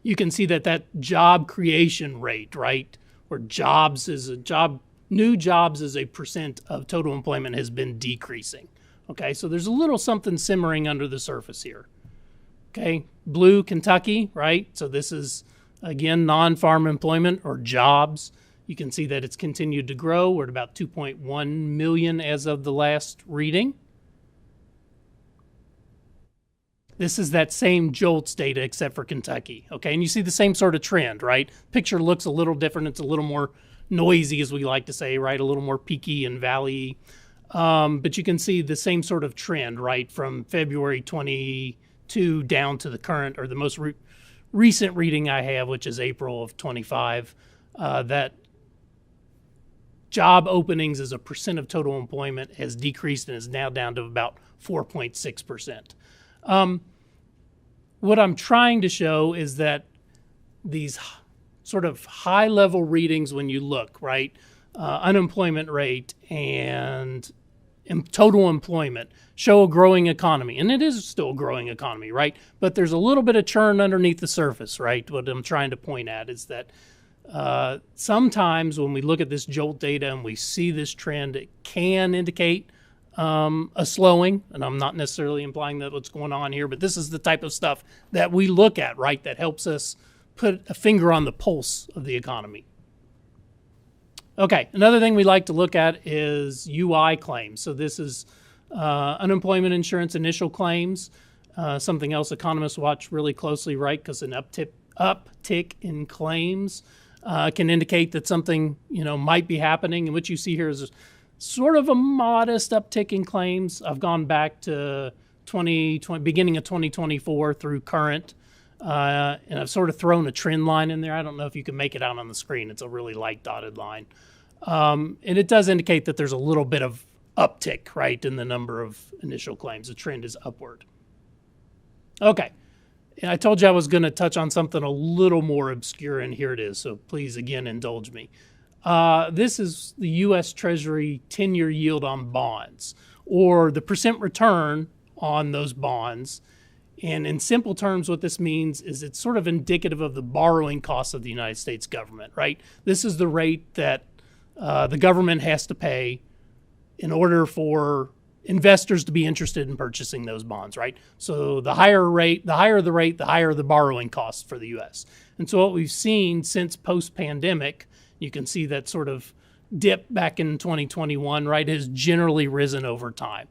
You can see that that job creation rate, right, where new jobs as a percent of total employment has been decreasing. Okay, so there's a little something simmering under the surface here. Okay, blue, Kentucky, right? So this is, again, non-farm employment or jobs. You can see that it's continued to grow. We're at about 2.1 million as of the last reading. This is that same JOLTS data except for Kentucky. Okay, and you see the same sort of trend, right? Picture looks a little different. It's a little more noisy, as we like to say, right? A little more peaky and valley. But you can see the same sort of trend, right? From February 22 down to the current, or the most recent reading I have, which is April of 25, that job openings as a percent of total employment has decreased and is now down to about 4.6%. What I'm trying to show is that these sort of high-level readings, when you look, right, unemployment rate and total employment show a growing economy. And it is still a growing economy, right? But there's a little bit of churn underneath the surface, right? What I'm trying to point at is that sometimes when we look at this JOLT data and we see this trend, it can indicate a slowing, and I'm not necessarily implying that what's going on here, but this is the type of stuff that we look at, right, that helps us put a finger on the pulse of the economy. Okay, another thing we like to look at is UI claims. So this is unemployment insurance initial claims, something else economists watch really closely, right, because an uptick in claims can indicate that something, might be happening. And what you see here is sort of a modest uptick in claims. I've gone back to beginning of 2024 through current, and I've sort of thrown a trend line in there. I don't know if you can make it out on the screen. It's a really light dotted line. And it does indicate that there's a little bit of uptick, right, in the number of initial claims. The trend is upward. Okay. And I told you I was going to touch on something a little more obscure, and here it is. So please, again, indulge me. This is the U.S. Treasury 10-year yield on bonds, or the percent return on those bonds. And in simple terms, what this means is it's sort of indicative of the borrowing costs of the United States government, right? This is the rate that the government has to pay in order for investors to be interested in purchasing those bonds, right? So the higher the rate, the higher the borrowing costs for the U.S. And so what we've seen since post-pandemic, you can see that sort of dip back in 2021, right, has generally risen over time.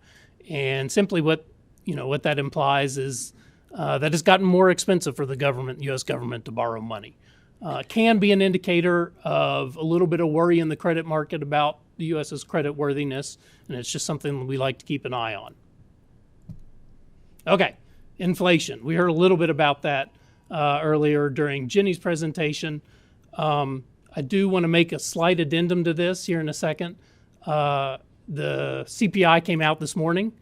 And simply what that implies is that it's gotten more expensive for the government, U.S. government, to borrow money. Can be an indicator of a little bit of worry in the credit market about the U.S.'s credit worthiness, and it's just something we like to keep an eye on. Okay, inflation. We heard a little bit about that earlier during Jenny's presentation. I do want to make a slight addendum to this here in a second. The CPI came out this morning,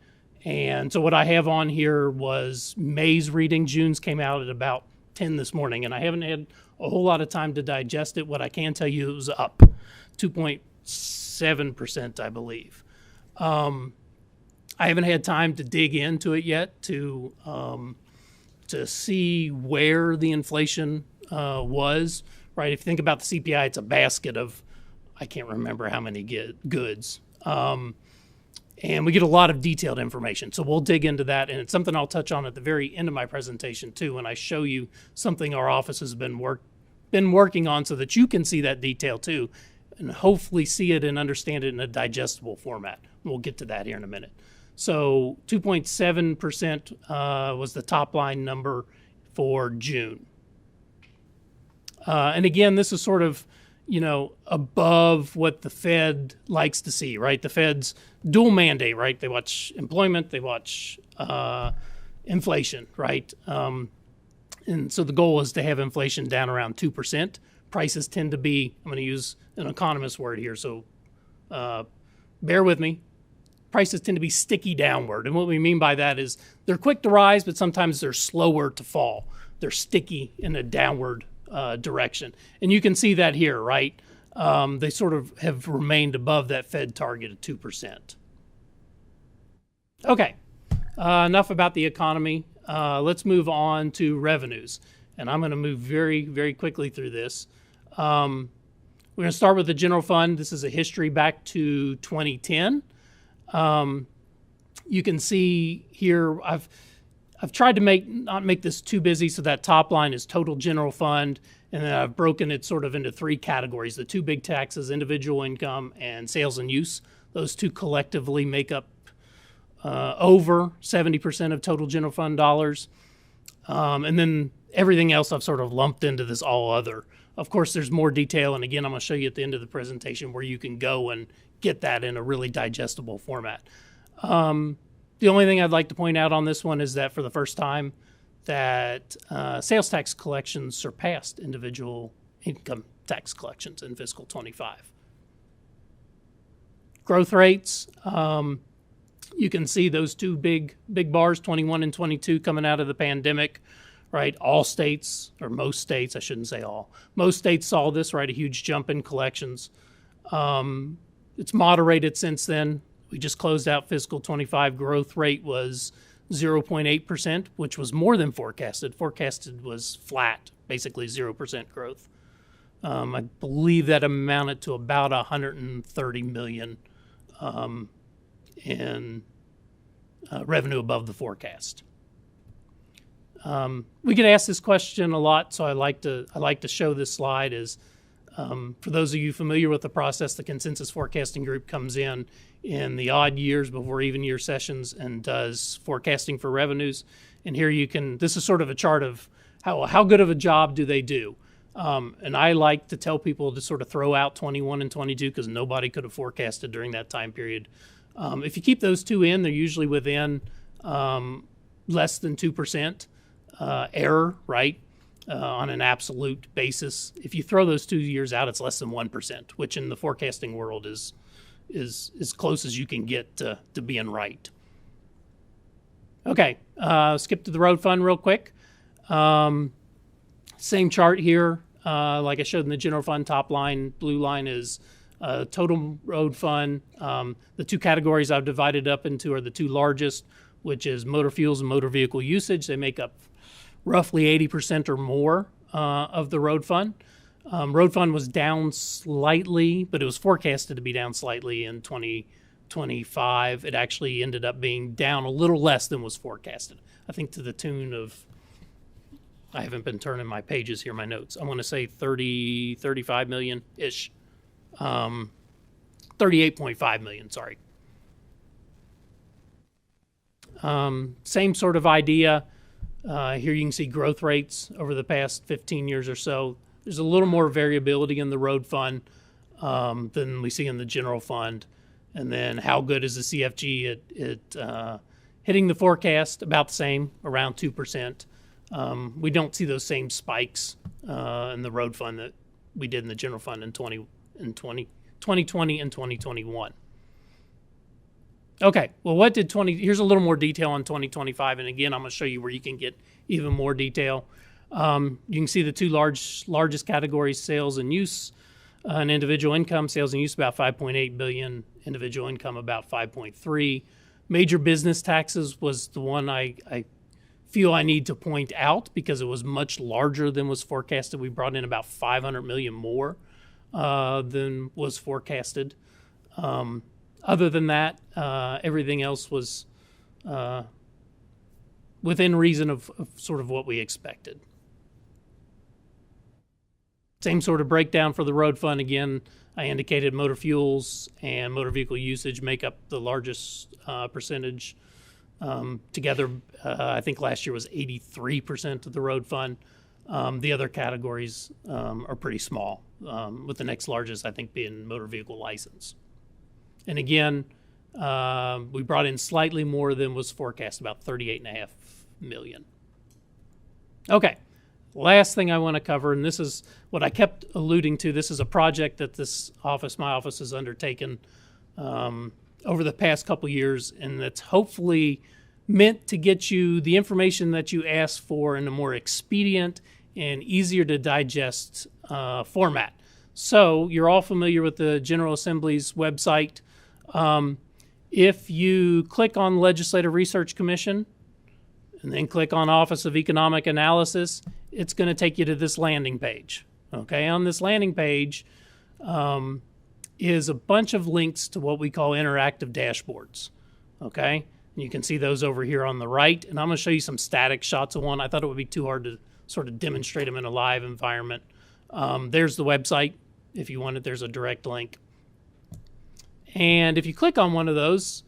and so what I have on here was May's reading. June's came out at about 10 this morning, and I haven't had a whole lot of time to digest it. What I can tell you, it was up 2.7%, I believe. I haven't had time to dig into it yet to see where the inflation was. Right, if you think about the CPI, it's a basket of, I can't remember how many goods. And we get a lot of detailed information. So we'll dig into that, and it's something I'll touch on at the very end of my presentation too, when I show you something our office has been working on so that you can see that detail too, and hopefully see it and understand it in a digestible format. We'll get to that here in a minute. So 2.7% was the top line number for June. And again, this is sort of, above what the Fed likes to see, right? The Fed's dual mandate, right? They watch employment, they watch inflation, right? And so the goal is to have inflation down around 2%. Prices tend to be, I'm going to use an economist word here, so bear with me. Prices tend to be sticky downward. And what we mean by that is they're quick to rise, but sometimes they're slower to fall. They're sticky in a downward direction. And you can see that here, right? They sort of have remained above that Fed target of 2%. Okay, enough about the economy. Let's move on to revenues. And I'm going to move very, very quickly through this. We're going to start with the general fund. This is a history back to 2010. You can see here I've tried to not make this too busy, so that top line is total general fund, and then I've broken it sort of into three categories: the two big taxes, individual income and sales and use. Those two collectively make up over 70% of total general fund dollars, and then everything else I've sort of lumped into this all other. Of course, there's more detail, and again, I'm going to show you at the end of the presentation where you can go and get that in a really digestible format. The only thing I'd like to point out on this one is that for the first time that sales tax collections surpassed individual income tax collections in fiscal 25. Growth rates, you can see those two big bars, 21 and 22, coming out of the pandemic, right? All states, or most states, I shouldn't say all, most states saw this, right? A huge jump in collections. It's moderated since then. We just closed out fiscal 25. Growth rate was 0.8%, which was more than forecasted. Forecasted was flat, basically 0% growth. I believe that amounted to about $130 million in revenue above the forecast. We get asked this question a lot, so I like to show this slide. Is for those of you familiar with the process, the consensus forecasting group comes in the odd years before even year sessions and does forecasting for revenues. And here you can, this is sort of a chart of how good of a job do they do. And I like to tell people to sort of throw out 21 and 22 because nobody could have forecasted during that time period. If you keep those two in, they're usually within less than 2% error, right? On an absolute basis. If you throw those 2 years out, it's less than 1%, which in the forecasting world is as close as you can get to being right. Okay, skip to the road fund real quick. Same chart here. Like I showed in the general fund, top line, blue line is total road fund. The two categories I've divided up into are the two largest, which is motor fuels and motor vehicle usage. They make up roughly 80% or more of the road fund. Road fund was down slightly, but it was forecasted to be down slightly in 2025. It actually ended up being down a little less than was forecasted. I think to the tune of, I haven't been turning my pages here, my notes. I want to say 35 million-ish. 38.5 million, sorry. Same sort of idea. Here you can see growth rates over the past 15 years or so. There's a little more variability in the road fund than we see in the general fund. And then how good is the CFG at hitting the forecast? About the same, around 2%. We don't see those same spikes in the road fund that we did in the general fund in 2020 and 2021. Okay, well, here's a little more detail on 2025, and again, I'm going to show you where you can get even more detail. You can see the two largest categories, sales and use, and individual income. Sales and use about 5.8 billion, individual income about 5.3. Major business taxes was the one I feel I need to point out because it was much larger than was forecasted. We brought in about 500 million more than was forecasted. Other than that, everything else was within reason of sort of what we expected. Same sort of breakdown for the road fund. Again, I indicated motor fuels and motor vehicle usage make up the largest percentage. Together, I think last year was 83% of the road fund. The other categories are pretty small, with the next largest, I think, being motor vehicle license. And again, we brought in slightly more than was forecast, about 38.5 million. Okay, last thing I want to cover, and this is what I kept alluding to. This is a project that my office has undertaken over the past couple years, and that's hopefully meant to get you the information that you asked for in a more expedient and easier to digest format. So you're all familiar with the General Assembly's website. If you click on Legislative Research Commission and then click on Office of Economic Analysis, it's going to take you to this landing page. Okay, on this landing page, is a bunch of links to what we call interactive dashboards. Okay, and you can see those over here on the right. And I'm going to show you some static shots of one. I thought it would be too hard to sort of demonstrate them in a live environment. There's the website. If you want it, there's a direct link. And if you click on one of those,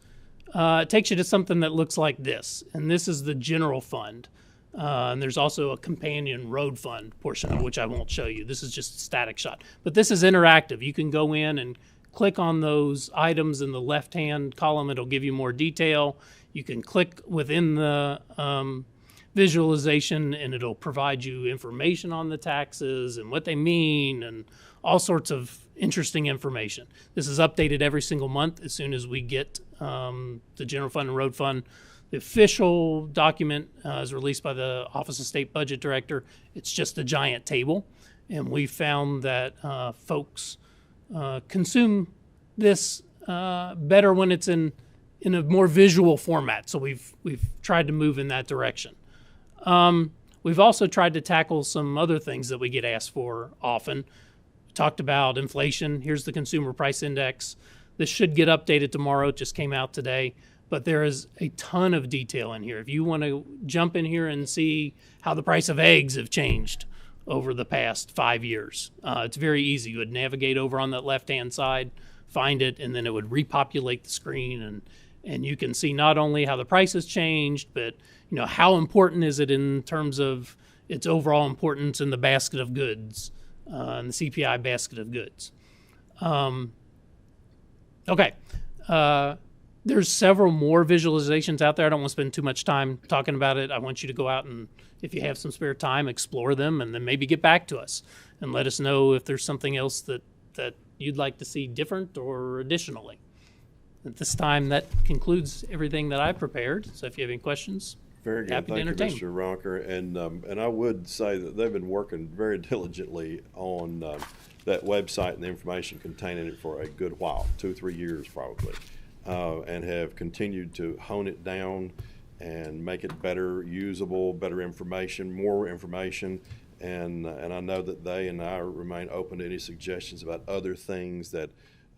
it takes you to something that looks like this. And this is the general fund. And there's also a companion road fund portion of which I won't show you. This is just a static shot. But this is interactive. You can go in and click on those items in the left-hand column. It'll give you more detail. You can click within the visualization, and it'll provide you information on the taxes and what they mean and all sorts of interesting information. This is updated every single month as soon as we get the general fund and road fund. The official document is released by the Office of State Budget Director. It's just a giant table, and we found that folks consume this better when it's in a more visual format. So we've tried to move in that direction. We've also tried to tackle some other things that we get asked for often. We talked about inflation. Here's the Consumer Price Index. This should get updated tomorrow. It just came out today. But there is a ton of detail in here. If you want to jump in here and see how the price of eggs have changed over the past 5 years, it's very easy. You would navigate over on that left-hand side, find it, and then it would repopulate the screen. And you can see not only how the price has changed, but how important is it in terms of its overall importance in the basket of goods, in the CPI basket of goods. Okay. There's several more visualizations out there. I don't want to spend too much time talking about it. I want you to go out and, if you have some spare time, explore them and then maybe get back to us and let us know if there's something else that you'd like to see different or additionally. At this time, that concludes everything that I prepared. So if you have any questions, very good. Happy to entertain. Thank you, Mr. Ronker. And I would say that they've been working very diligently on that website and the information containing it for a good while, 2 or 3 years probably. And have continued to hone it down and make it better usable, better information, more information. And I know that they and I remain open to any suggestions about other things that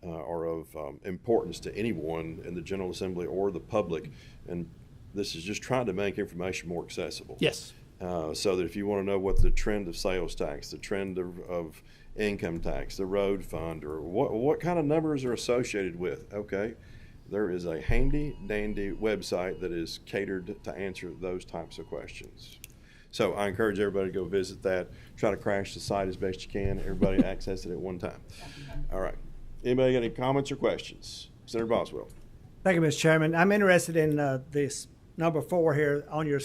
are of importance to anyone in the General Assembly or the public. And this is just trying to make information more accessible. Yes. So that if you want to know what the trend of sales tax, the trend of income tax, the road fund, or what kind of numbers are associated with, okay, there is a handy dandy website that is catered to answer those types of questions. So I encourage everybody to go visit that. Try to crash the site as best you can. Everybody access it at one time. All right. Anybody got any comments or questions? Senator Boswell. Thank you, Mr. Chairman. I'm interested in this number 4 here on your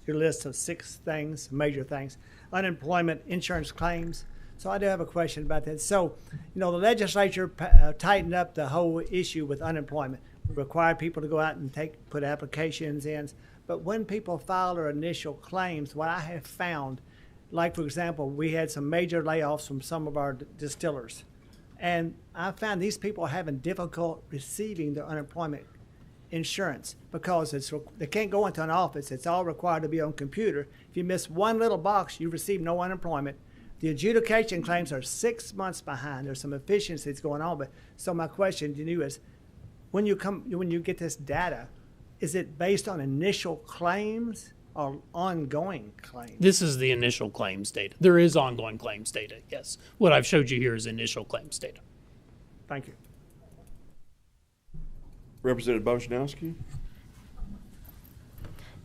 list of 6 things, major things. Unemployment insurance claims. So I do have a question about that. So, the legislature tightened up the whole issue with unemployment, required people to go out and put applications in. But when people file their initial claims, what I have found, like for example, we had some major layoffs from some of our distillers. And I found these people are having difficult receiving their unemployment insurance because they can't go into an office. It's all required to be on computer. If you miss one little box, you receive no unemployment. The adjudication claims are 6 months behind. There's some efficiencies going on. But so my question to you is, when you get this data, is it based on initial claims or ongoing claims? This is the initial claims data. There is ongoing claims data, yes. What I've showed you here is initial claims data. Thank you. Representative Bosnowski.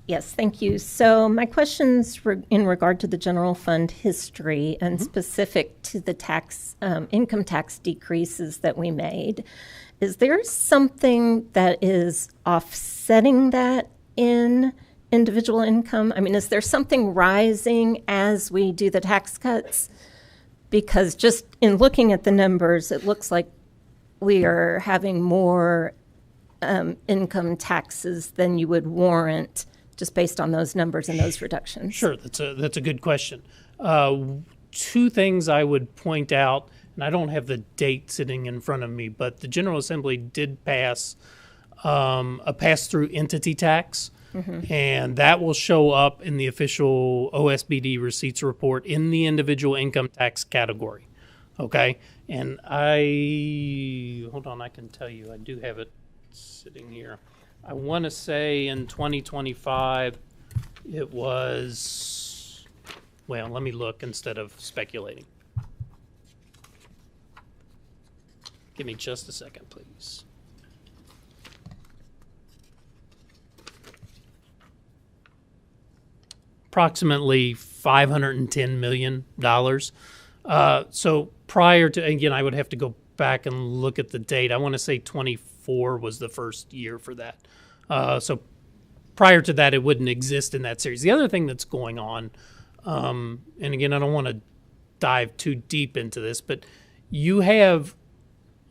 Yes, thank you. So my question's in regard to the general fund history and specific to the income tax decreases that we made. Is there something that is offsetting that in individual income? I mean, is there something rising as we do the tax cuts? Because just in looking at the numbers, it looks like we are having more income taxes than you would warrant just based on those numbers and those reductions. Sure, that's a good question. 2 things I would point out, and I don't have the date sitting in front of me, but the General Assembly did pass a pass-through entity tax, and that will show up in the official OSBD receipts report in the individual income tax category. Okay, And hold on, I can tell you, I do have it sitting here. I want to say in 2025, it was, well, let me look instead of speculating. Give me just a second, please. Approximately $510 million. So prior to, again, I would have to go back and look at the date. I want to say 24 was the first year for that. So prior to that, it wouldn't exist in that series. The other thing that's going on, and again, I don't want to dive too deep into this, but you have,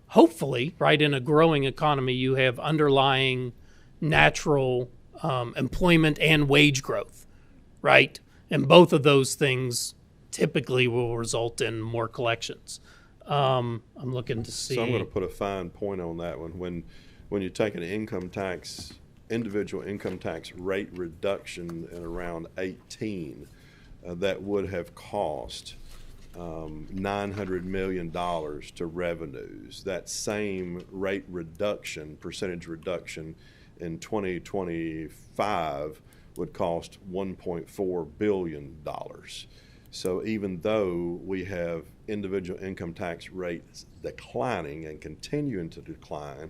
hopefully, right, in a growing economy, you have underlying natural employment and wage growth, right? And both of those things typically will result in more collections. I'm looking to see. So I'm going to put a fine point on that one. When you take an individual income tax rate reduction in around 18, that would have cost $900 million to revenues. That same rate reduction, percentage reduction in 2025 would cost $1.4 billion. So even though we have individual income tax rates declining and continuing to decline,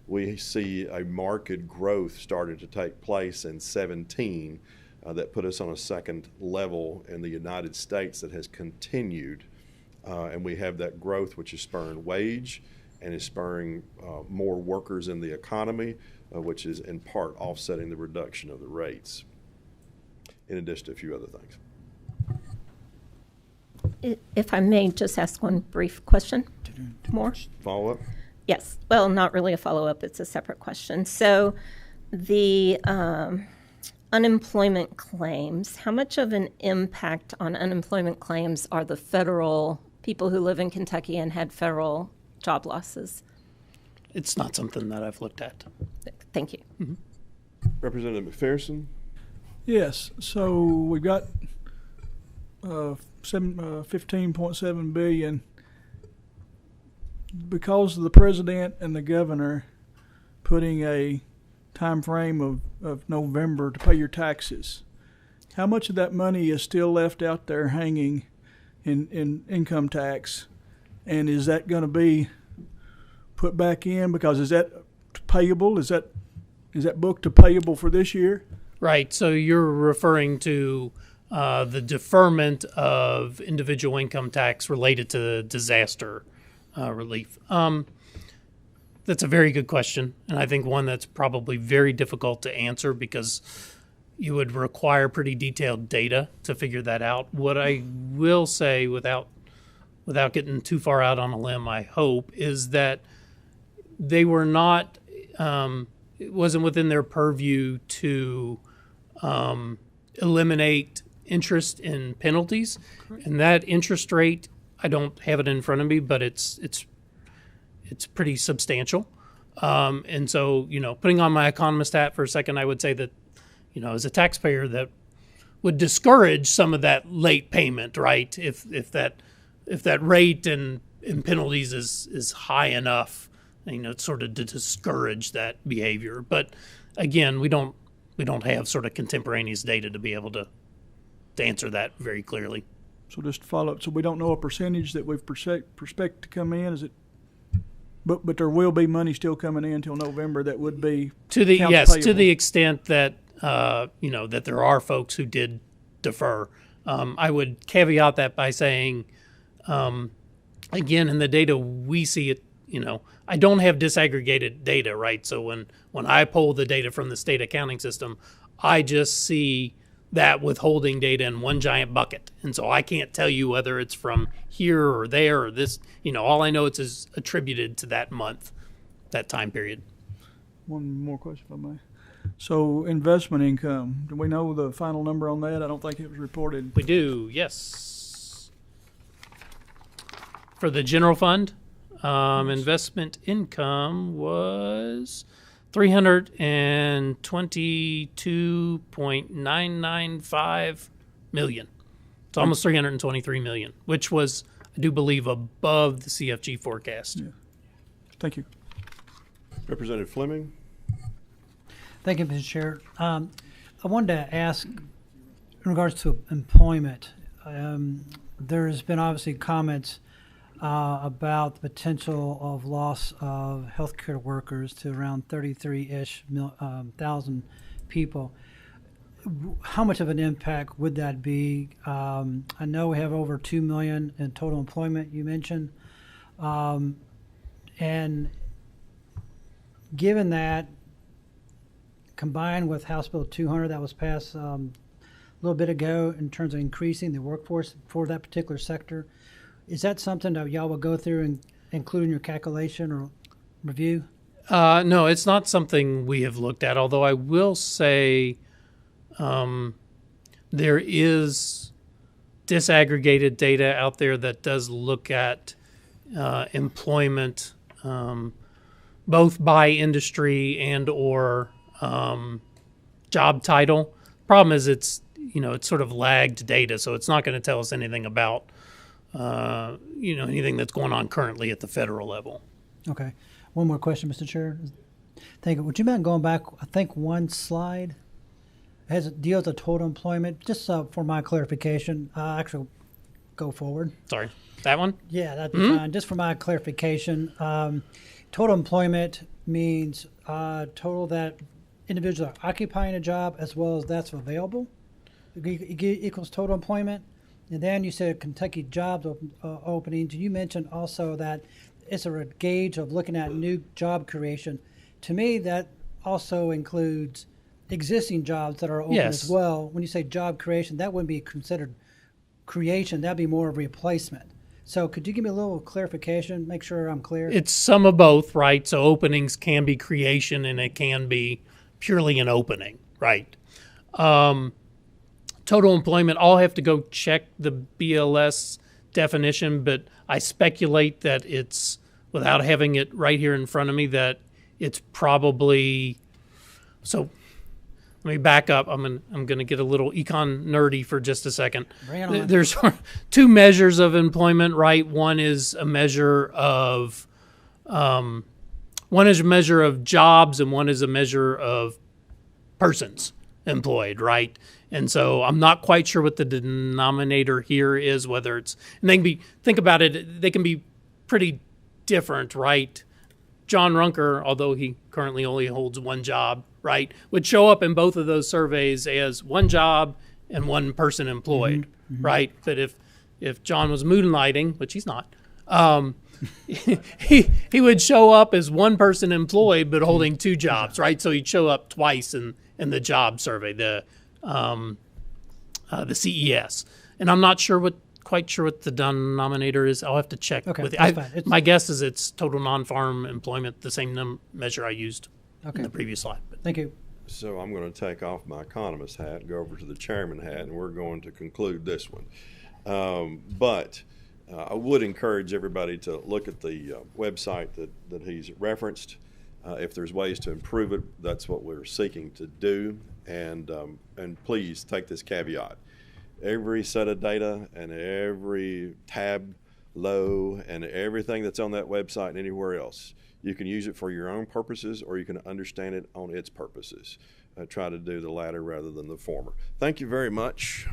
we see a marked growth starting to take place in 17 that put us on a second level in the United States that has continued. And we have that growth which is spurring wage and is spurring more workers in the economy, which is in part offsetting the reduction of the rates, in addition to a few other things. If I may just ask one brief question more? Follow up? Yes. Well, not really a follow-up. It's a separate question. So the unemployment claims, how much of an impact on unemployment claims are the federal people who live in Kentucky and had federal job losses? It's not something that I've looked at. Thank you. Mm-hmm. Representative McPherson? Yes. So we've got 15.7 billion because of the president and the governor putting a time frame of November to pay your taxes. How much of that money is still left out there hanging in income tax, and is that going to be put back in? Because is that payable? Is that booked to payable for this year? Right. So you're referring to the deferment of individual income tax related to disaster relief. That's a very good question, and I think one that's probably very difficult to answer because you would require pretty detailed data to figure that out. What I will say, without getting too far out on a limb, I hope, is that they were not, it wasn't within their purview to eliminate interest in penalties. Correct. And that interest rate, I don't have it in front of me, but it's pretty substantial. And so, putting on my economist hat for a second, I would say that, as a taxpayer, that would discourage some of that late payment, right? If that rate and penalties is high enough, sort of to discourage that behavior. But again, we don't have sort of contemporaneous data to be able to answer that very clearly. So just to follow up, so we don't know a percentage that we've prospect to come in. Is it? But there will be money still coming in until November that would be to the extent that that there are folks who did defer. I would caveat that by saying, again, in the data we see it. I don't have disaggregated data, right? So when I pull the data from the state accounting system, I just see that withholding data in one giant bucket. And so I can't tell you whether it's from here or there or this. All I know is attributed to that month, that time period. One more question, if I may. So investment income, do we know the final number on that? I don't think it was reported. We do, yes. For the general fund, investment income was $322.995 million. It's almost $323 million, which was I do believe, above the CFG forecast. Yeah. Thank you. Representative Fleming. Thank you, Mr. Chair. I wanted to ask in regards to employment. There's been obviously comments about the potential of loss of healthcare workers to around 33-ish thousand people. How much of an impact would that be? I know we have over 2 million in total employment, you mentioned. And given that, combined with House Bill 200 that was passed a little bit ago in terms of increasing the workforce for that particular sector, is that something that y'all will go through and include in your calculation or review? No, it's not something we have looked at, although I will say there is disaggregated data out there that does look at employment both by industry and or job title. Problem is it's sort of lagged data, so it's not going to tell us anything about anything that's going on currently at the federal level. Okay. One more question, Mr. Chair. Thank you. Would you mind going back, I think, one slide? Deals with total employment. Just for my clarification, actually go forward. Sorry, that one? Yeah, that'd be fine. Just for my clarification, total employment means total that individuals are occupying a job as well as that's available. Equals total employment. And then you said Kentucky jobs openings. You mentioned also that it's a gauge of looking at new job creation. To me, that also includes existing jobs that are open as well. When you say job creation, that wouldn't be considered creation. That'd be more of replacement. So could you give me a little clarification, make sure I'm clear? It's some of both, right? So openings can be creation and it can be purely an opening, right? Total employment, I'll have to go check the BLS definition, but I speculate that it's, without having it right here in front of me, that it's probably, so let me back up. I'm going to get a little econ nerdy for just a second. Bring it on. There's two measures of employment, right? One is a measure of jobs, and one is a measure of persons employed, right? And so I'm not quite sure what the denominator here is, whether it's, and they can be, think about it, they can be pretty different, right? John Runker, although he currently only holds one job, right, would show up in both of those surveys as one job and one person employed, right? But if John was moonlighting, which he's not, he would show up as one person employed but holding two jobs, right? So he'd show up twice in the job survey, the CES. And I'm not quite sure what the denominator is. I'll have to check with it. My guess is it's total non-farm employment, the same measure I used in the previous slide. Thank you. So I'm going to take off my economist hat and go over to the chairman hat, and we're going to conclude this one. But I would encourage everybody to look at the website that he's referenced. If there's ways to improve it, that's what we're seeking to do. And please take this caveat. Every set of data and every tableau and everything that's on that website and anywhere else, you can use it for your own purposes or you can understand it on its purposes. Try to do the latter rather than the former. Thank you very much.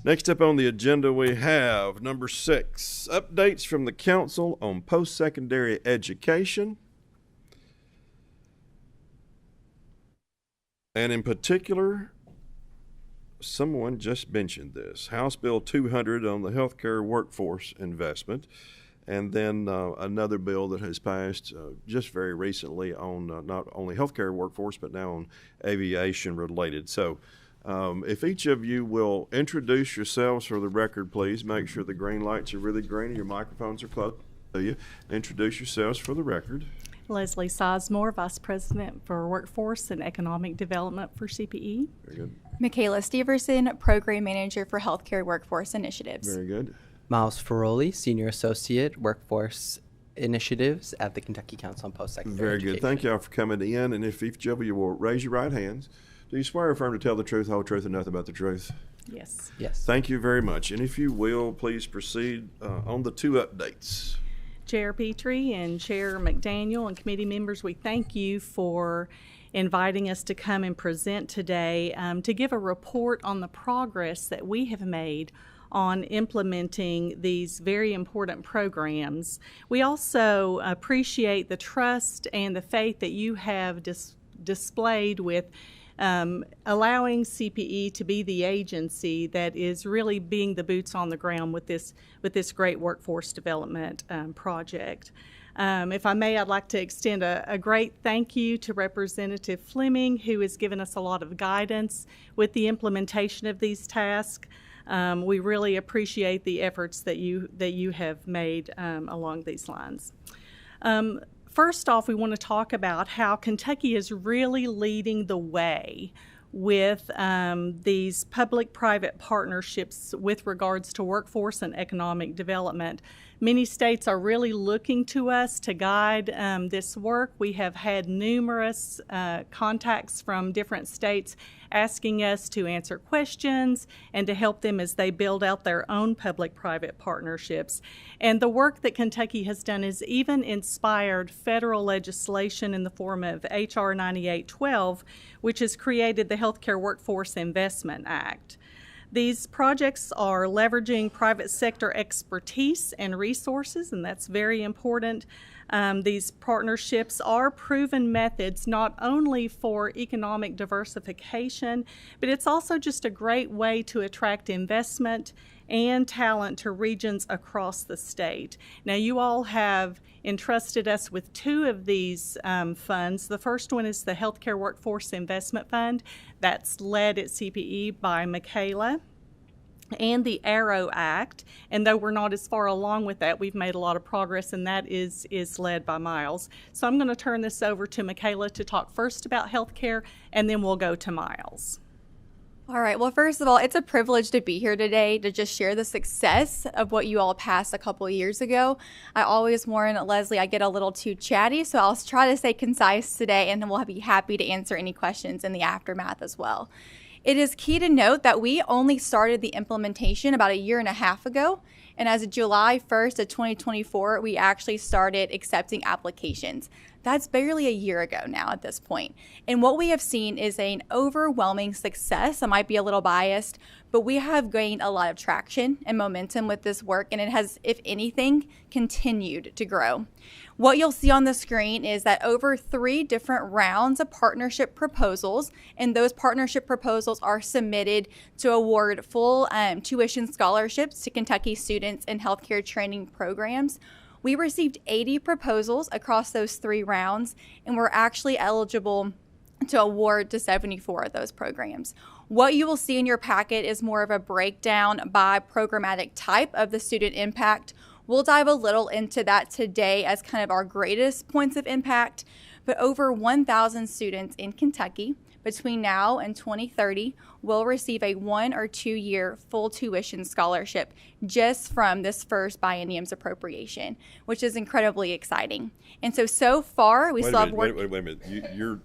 Next up on the agenda we have number 6, updates from the Council on Post-Secondary Education. And in particular, someone just mentioned this, House Bill 200 on the healthcare workforce investment, and then another bill that has passed just very recently on not only healthcare workforce, but now on aviation related. So if each of you will introduce yourselves for the record, please. Make sure the green lights are really green and your microphones are close to you. Introduce yourselves for the record. Leslie Sizemore, Vice President for Workforce and Economic Development for CPE. Very good. Michaela Steverson, Program Manager for Healthcare Workforce Initiatives. Very good. Miles Ferroli, Senior Associate, Workforce Initiatives at the Kentucky Council on Post-Secondary Very Education. good. Thank you all for coming in. And if each of you will raise your right hands, do you swear or affirm to tell the truth, whole truth, and nothing but the truth? Yes. Yes. Thank you very much. And if you will, please proceed on the 2 updates. Chair Petrie and Chair McDaniel and committee members, we thank you for inviting us to come and present today to give a report on the progress that we have made on implementing these very important programs. We also appreciate the trust and the faith that you have displayed with allowing CPE to be the agency that is really being the boots on the ground with this great workforce development project. If I may, I'd like to extend a great thank you to Representative Fleming, who has given us a lot of guidance with the implementation of these tasks. We really appreciate the efforts that you have made along these lines. First off, we want to talk about how Kentucky is really leading the way with these public-private partnerships with regards to workforce and economic development. Many states are really looking to us to guide this work. We have had numerous contacts from different states asking us to answer questions and to help them as they build out their own public-private partnerships. And the work that Kentucky has done has even inspired federal legislation in the form of H.R. 9812, which has created the Healthcare Workforce Investment Act. These projects are leveraging private sector expertise and resources, and that's very important. These partnerships are proven methods not only for economic diversification, but it's also just a great way to attract investment and talent to regions across the state. Now, you all have entrusted us with 2 of these funds. The first one is the Healthcare Workforce Investment Fund. That's led at CPE by Michaela, and the Arrow Act. And though we're not as far along with that, we've made a lot of progress, and that is led by Miles. So I'm going to turn this over to Michaela to talk first about healthcare, and then we'll go to Miles. All right. Well, first of all, it's a privilege to be here today to just share the success of what you all passed a couple of years ago. I always warn Leslie I get a little too chatty, so I'll try to stay concise today, and then we'll be happy to answer any questions in the aftermath as well. It is key to note that we only started the implementation about 1.5 years ago, and as of July 1st of 2024, we actually started accepting applications. That's barely 1 year ago now at this point. And what we have seen is an overwhelming success. I might be a little biased, but we have gained a lot of traction and momentum with this work, and it has, if anything, continued to grow. What you'll see on the screen is that over 3 different rounds of partnership proposals, and those partnership proposals are submitted to award full tuition scholarships to Kentucky students in healthcare training programs. We received 80 proposals across those 3 rounds, and we're actually eligible to award to 74 of those programs. What you will see in your packet is more of a breakdown by programmatic type of the student impact. We'll dive a little into that today as kind of our greatest points of impact, but over 1,000 students in Kentucky between now and 2030 will receive a 1 or 2 year full tuition scholarship just from this first biennium's appropriation, which is incredibly exciting. And so far we still have work. Wait a minute.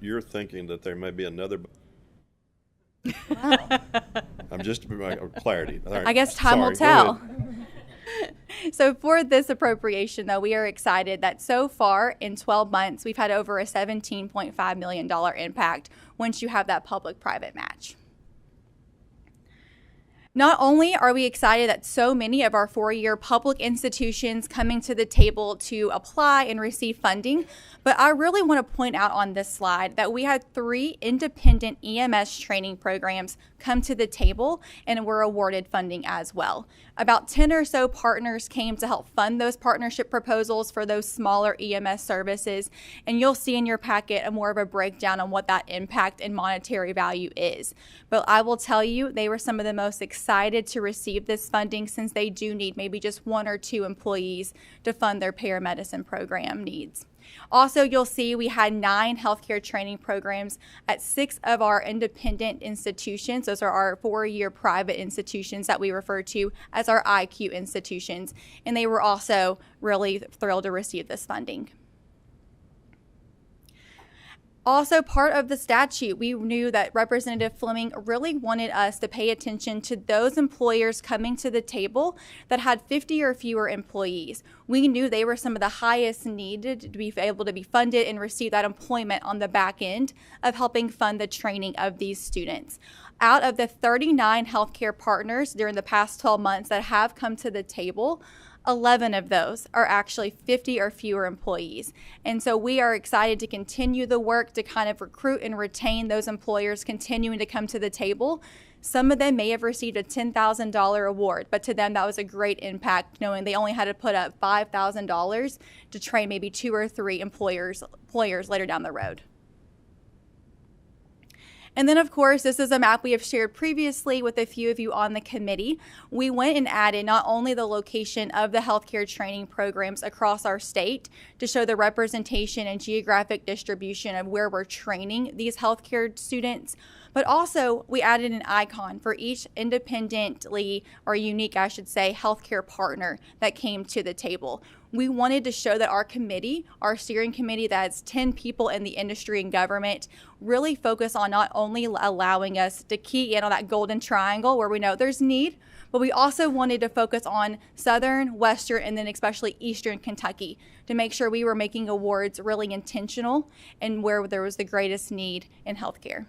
You're thinking that there may be another. Wow. I'm just clarity. All right. I guess time will Sorry, tell. So for this appropriation, though, we are excited that so far in 12 months, we've had over a $17.5 million impact once you have that public-private match. Not only are we excited that so many of our 4-year public institutions coming to the table to apply and receive funding, but I really want to point out on this slide that we had 3 independent EMS training programs come to the table and were awarded funding as well. About 10 or so partners came to help fund those partnership proposals for those smaller EMS services, and you'll see in your packet a more of a breakdown on what that impact and monetary value is. But I will tell you, they were some of the most excited to receive this funding since they do need maybe just 1 or 2 employees to fund their paramedicine program needs. Also, you'll see we had 9 healthcare training programs at 6 of our independent institutions. Those are our 4-year private institutions that we refer to as our IQ institutions, and they were also really thrilled to receive this funding. Also, part of the statute, we knew that Representative Fleming really wanted us to pay attention to those employers coming to the table that had 50 or fewer employees. We knew they were some of the highest needed to be able to be funded and receive that employment on the back end of helping fund the training of these students. Out of the 39 healthcare partners during the past 12 months that have come to the table, 11 of those are actually 50 or fewer employees. And so we are excited to continue the work to kind of recruit and retain those employers continuing to come to the table. Some of them may have received a $10,000 award, but to them that was a great impact, knowing they only had to put up $5,000 to train maybe 2 or 3 employers later down the road. And then, of course, this is a map we have shared previously with a few of you on the committee. We went and added not only the location of the healthcare training programs across our state to show the representation and geographic distribution of where we're training these healthcare students, but also we added an icon for each independently, or unique, I should say, healthcare partner that came to the table. We wanted to show that our committee, our steering committee that's 10 people in the industry and government, really focus on not only allowing us to key in on that golden triangle where we know there's need, but we also wanted to focus on Southern, Western, and then especially Eastern Kentucky to make sure we were making awards really intentional and where there was the greatest need in healthcare.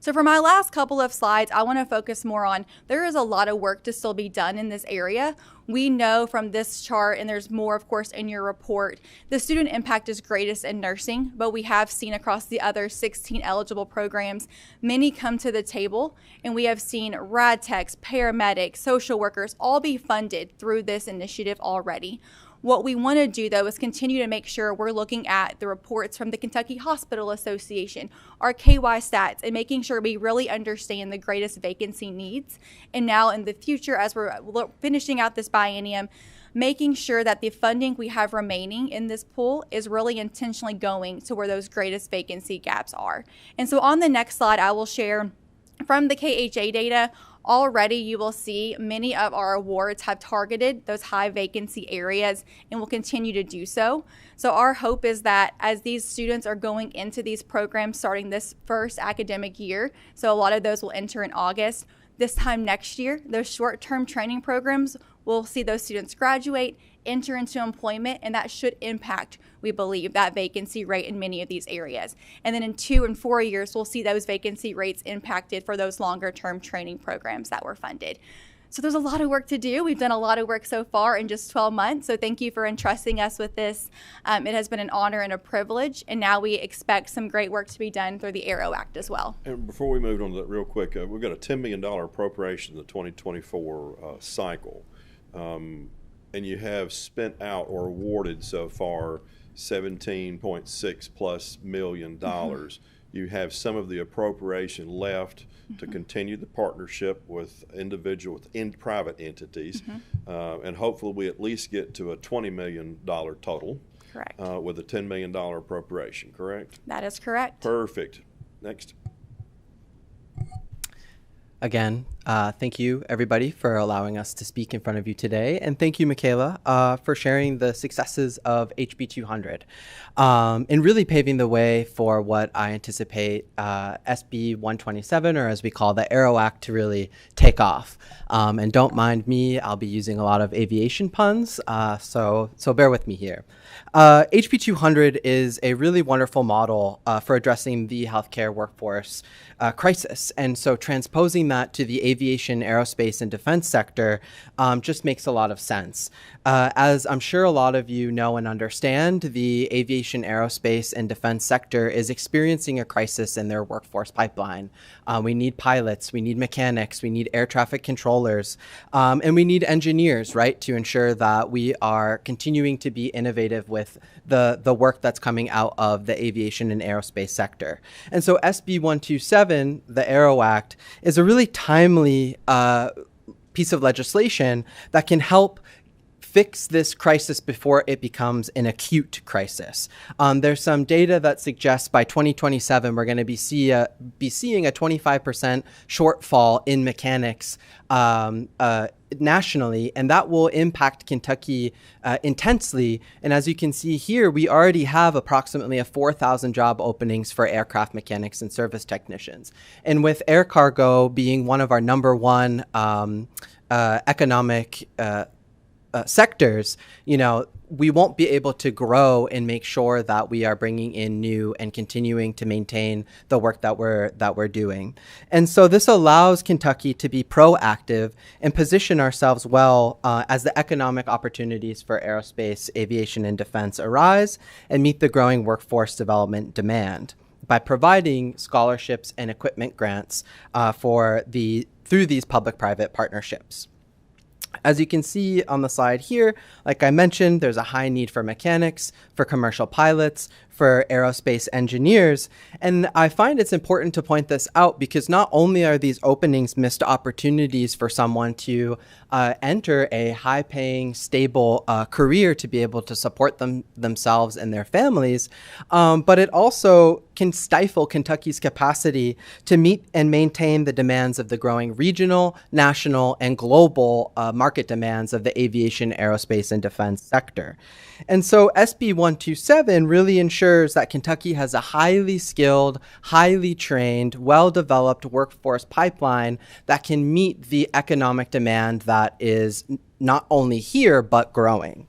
So for my last couple of slides, I want to focus more on there is a lot of work to still be done in this area. We know from this chart, and there's more, of course, in your report, the student impact is greatest in nursing, but we have seen across the other 16 eligible programs, many come to the table, and we have seen rad techs, paramedics, social workers all be funded through this initiative already. What we want to do, though, is continue to make sure we're looking at the reports from the Kentucky Hospital Association, our KY stats, and making sure we really understand the greatest vacancy needs. And now in the future, as we're finishing out this biennium, making sure that the funding we have remaining in this pool is really intentionally going to where those greatest vacancy gaps are. And so on the next slide, I will share from the KHA data. Already you will see many of our awards have targeted those high vacancy areas and will continue to do so. So our hope is that as these students are going into these programs starting this first academic year, so a lot of those will enter in August, this time next year, those short-term training programs will see those students graduate, enter into employment, and that should impact, we believe, that vacancy rate in many of these areas. And then in 2 and 4 years, we'll see those vacancy rates impacted for those longer-term training programs that were funded. So there's a lot of work to do. We've done a lot of work so far in just 12 months, so thank you for entrusting us with this. It has been an honor and a privilege, and now we expect some great work to be done through the ARROW Act as well. And before we move on to that real quick, we've got a $10 million appropriation in the 2024 cycle. And you have spent out or awarded so far $17.6 plus million. You have some of the appropriation left to continue the partnership with private entities, and hopefully we at least get to a $20 million total. Correct. With a $10 million appropriation, correct? That is correct. Perfect. Next. Again, thank you, everybody, for allowing us to speak in front of you today. And thank you, Michaela, for sharing the successes of HB 200 and really paving the way for what I anticipate SB 127, or as we call the ARROW Act, to really take off. And don't mind me, I'll be using a lot of aviation puns, so bear with me here. HB 200 is a really wonderful model for addressing the healthcare workforce crisis. And so transposing that to the aviation, aerospace, and defense sector just makes a lot of sense. As I'm sure a lot of you know and understand, the aviation, aerospace, and defense sector is experiencing a crisis in their workforce pipeline. We need pilots, we need mechanics, we need air traffic controllers, and we need engineers, right, to ensure that we are continuing to be innovative with the work that's coming out of the aviation and aerospace sector. And so SB 127, the ARROW Act, is a really timely piece of legislation that can help fix this crisis before it becomes an acute crisis. There's some data that suggests by 2027 we're going to be seeing a 25% shortfall in mechanics nationally, and that will impact Kentucky intensely. And as you can see here, we already have approximately 4,000 job openings for aircraft mechanics and service technicians. And with air cargo being one of our number one economic sectors, we won't be able to grow and make sure that we are bringing in new and continuing to maintain the work that we're doing. And so this allows Kentucky to be proactive and position ourselves well as the economic opportunities for aerospace, aviation, and defense arise and meet the growing workforce development demand by providing scholarships and equipment grants through these public-private partnerships. As you can see on the slide here, like I mentioned, there's a high need for mechanics, for commercial pilots, for aerospace engineers. And I find it's important to point this out because not only are these openings missed opportunities for someone to enter a high-paying, stable career to be able to support themselves and their families, but it also can stifle Kentucky's capacity to meet and maintain the demands of the growing regional, national, and global market demands of the aviation, aerospace, and defense sector. And so SB 127 really ensures that Kentucky has a highly skilled, highly trained, well-developed workforce pipeline that can meet the economic demand that is not only here, but growing.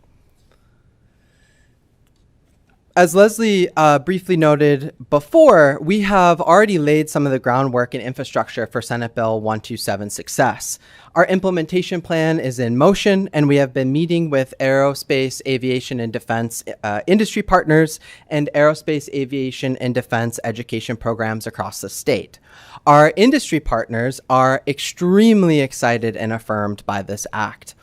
As Leslie briefly noted before, we have already laid some of the groundwork and infrastructure for Senate Bill 127 success. Our implementation plan is in motion, and we have been meeting with aerospace, aviation, and defense industry partners and aerospace, aviation, and defense education programs across the state. Our industry partners are extremely excited and affirmed by this act,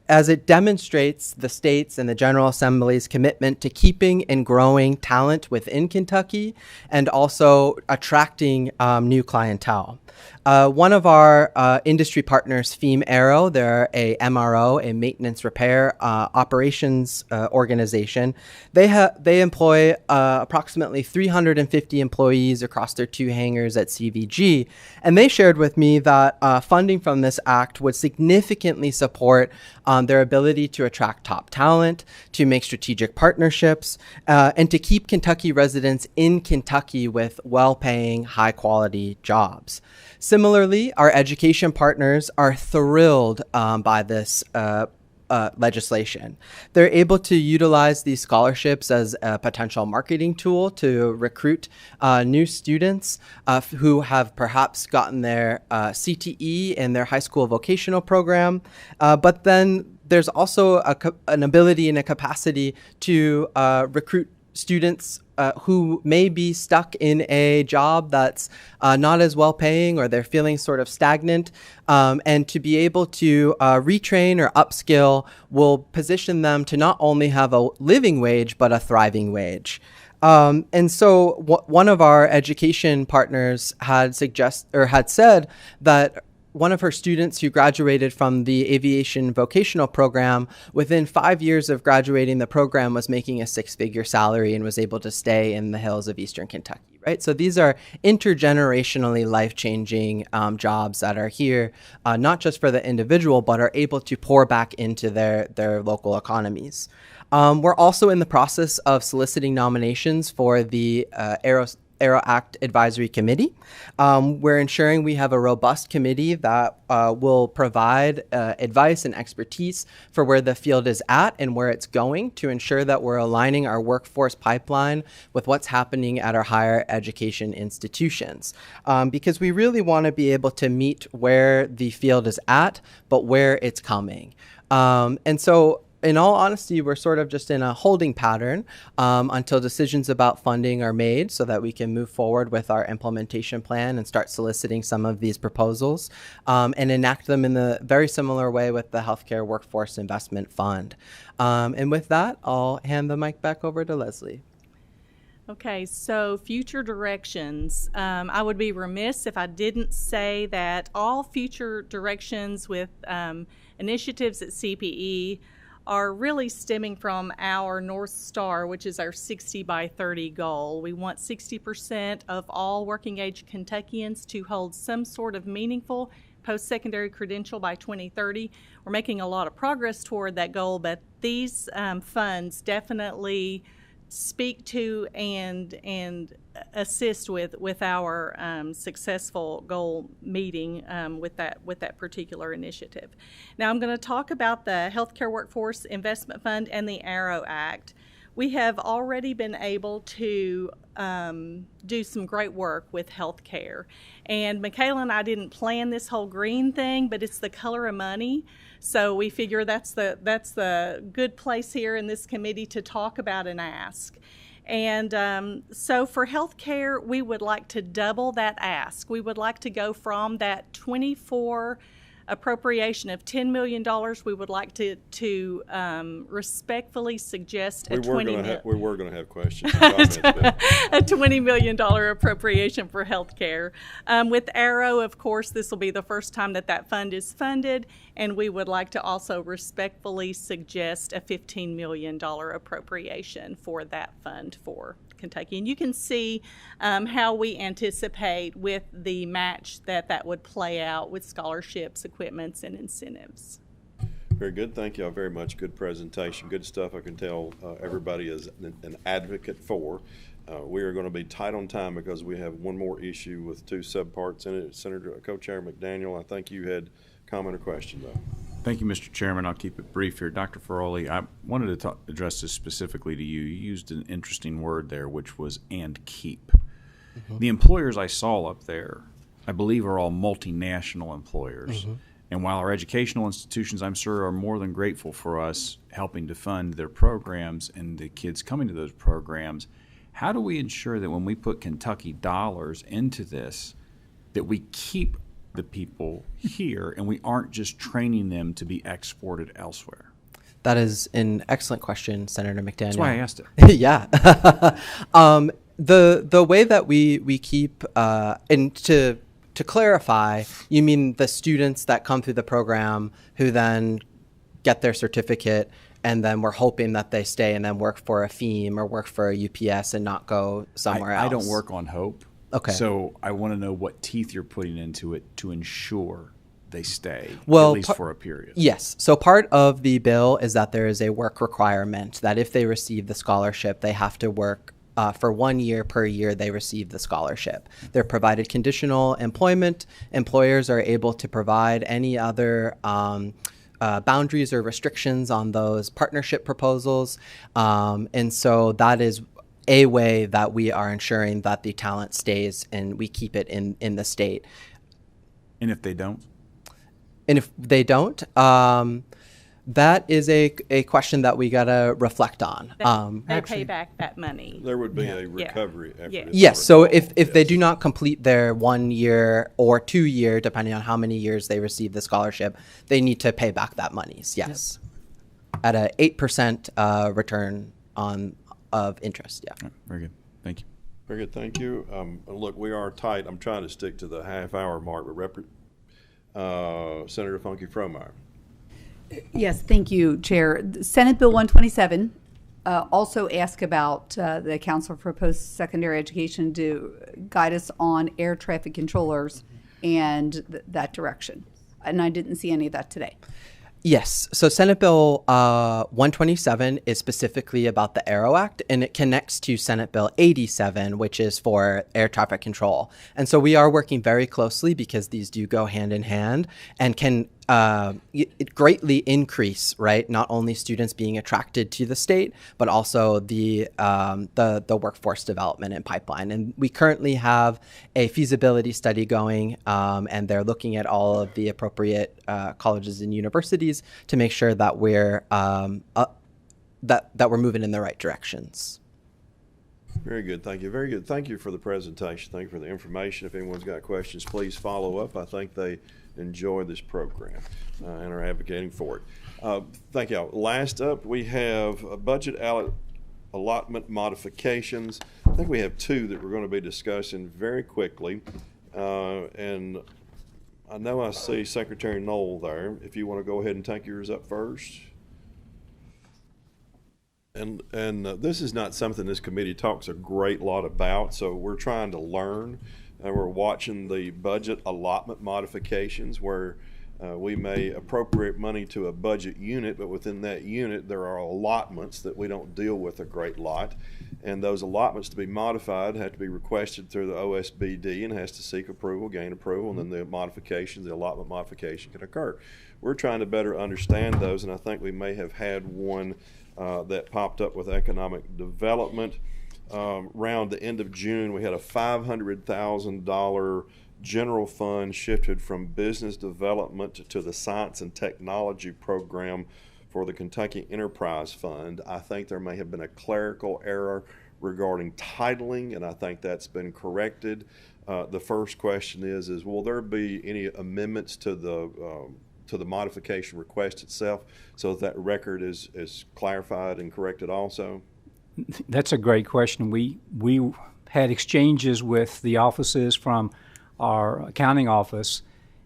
as it demonstrates the state's and the General Assembly's commitment to keeping and growing talent within Kentucky and also attracting new clientele. One of our industry partners, FEAM Aero, they're a MRO, a maintenance repair operations organization. They employ approximately 350 employees across their 2 hangars at CVG, and they shared with me that funding from this act would significantly support their ability to attract top talent, to make strategic partnerships, and to keep Kentucky residents in Kentucky with well-paying, high-quality jobs. Similarly, our education partners are thrilled by this legislation. They're able to utilize these scholarships as a potential marketing tool to recruit new students who have perhaps gotten their CTE in their high school vocational program, but then there's also an ability and a capacity to recruit students who may be stuck in a job that's not as well paying, or they're feeling sort of stagnant, and to be able to retrain or upskill will position them to not only have a living wage, but a thriving wage. And so one of our education partners had said that one of her students who graduated from the aviation vocational program, within 5 years of graduating the program, was making a 6-figure salary and was able to stay in the hills of Eastern Kentucky, right? So these are intergenerationally life-changing jobs that are here, not just for the individual, but are able to pour back into their local economies. We're also in the process of soliciting nominations for the Aero Act Advisory Committee. We're ensuring we have a robust committee that will provide advice and expertise for where the field is at and where it's going, to ensure that we're aligning our workforce pipeline with what's happening at our higher education institutions. Because we really want to be able to meet where the field is at, but where it's coming. And so, in all honesty, we're sort of just in a holding pattern until decisions about funding are made so that we can move forward with our implementation plan and start soliciting some of these proposals and enact them in the very similar way with the Healthcare Workforce Investment Fund. And with that, I'll hand the mic back over to Leslie. Okay, so future directions. I would be remiss if I didn't say that all future directions with initiatives at CPE are really stemming from our North Star, which is our 60 by 30 goal. We want 60% of all working age Kentuckians to hold some sort of meaningful post-secondary credential by 2030. We're making a lot of progress toward that goal, but these funds definitely speak to and assist with our successful goal meeting with that particular initiative. Now I'm going to talk about the Healthcare Workforce Investment Fund and the Arrow Act. We have already been able to do some great work with healthcare. And Michaela and I didn't plan this whole green thing, but it's the color of money. So we figure that's the good place here in this committee to talk about and ask. And so for healthcare, we would like to double that ask. We would like to go from that 24 appropriation of $10 million. We would like to respectfully suggest we were going to have questions. A $20 million appropriation for healthcare. With Arrow, of course, this will be the first time that fund is funded, and we would like to also respectfully suggest a $15 million appropriation for that fund for Kentucky. And you can see how we anticipate with the match that would play out with scholarships, equipments, and incentives. Very good. Thank you all very much. Good presentation. Good stuff. I can tell everybody is an advocate for. We are going to be tight on time because we have one more issue with two subparts in it. Senator Co-Chair McDaniel, I think you had a comment or question, though. Thank you, Mr. Chairman. I'll keep it brief here. Dr. Ferroli, I wanted to address this specifically to you. You used an interesting word there, which was "and keep." Mm-hmm. The employers I saw up there, I believe, are all multinational employers. Mm-hmm. And while our educational institutions, I'm sure, are more than grateful for us helping to fund their programs and the kids coming to those programs, how do we ensure that when we put Kentucky dollars into this, that we keep the people here and we aren't just training them to be exported elsewhere? That is an excellent question, Senator McDaniel. That's why I asked it. Yeah. The way that we keep, and to clarify, you mean the students that come through the program who then get their certificate and then we're hoping that they stay and then work for a FEME or work for a UPS and not go somewhere else? I don't work on hope. Okay. So I want to know what teeth you're putting into it to ensure they stay, at least for a period. Yes. So part of the bill is that there is a work requirement that if they receive the scholarship, they have to work for 1 year per year they receive the scholarship. They're provided conditional employment. Employers are able to provide any other boundaries or restrictions on those partnership proposals. And so that is a way that we are ensuring that the talent stays and we keep it in the state. And if they don't? And if they don't, that is a question that we got to reflect on. They pay back that money. There would be a recovery effort. Yes, so if they do not complete their 1 year or 2 year, depending on how many years they receive the scholarship, they need to pay back that monies, yes. At a 8% return of interest, yeah. Very good. Thank you. Very good. Thank you. Look, we are tight. I'm trying to stick to the half-hour mark, but Senator Funky Fromeyer. Yes, thank you, Chair. Senate Bill 127 also asked about the Council for Post-Secondary Education to guide us on air traffic controllers and that direction. And I didn't see any of that today. Yes. So Senate Bill 127 is specifically about the Arrow Act, and it connects to Senate Bill 87, which is for air traffic control. And so we are working very closely because these do go hand in hand and can it greatly increase, right, not only students being attracted to the state, but also the workforce development and pipeline. And we currently have a feasibility study going, and they're looking at all of the appropriate colleges and universities to make sure that we're that we're moving in the right directions. Very good. Thank you. Very good. Thank you for the presentation. Thank you for the information. If anyone's got questions, please follow up. I think they enjoy this program and are advocating for it. Thank you all. Last up, we have a budget allotment modifications. I think we have two that we're going to be discussing very quickly. And I know I see Secretary Knoll there. If you want to go ahead and take yours up first. And this is not something this committee talks a great lot about, so we're trying to learn We're watching the budget allotment modifications where we may appropriate money to a budget unit, but within that unit there are allotments that we don't deal with a great lot. And those allotments to be modified have to be requested through the OSBD and has to seek approval, gain approval, and then the modifications, the allotment modification can occur. We're trying to better understand those, and I think we may have had one that popped up with economic development. Around the end of June, we had a $500,000 general fund shifted from business development to the science and technology program for the Kentucky Enterprise Fund. I think there may have been a clerical error regarding titling, and I think that's been corrected. The first question is will there be any amendments to the modification request itself so that record is clarified and corrected also? That's a great question. We had exchanges with the offices from our accounting office,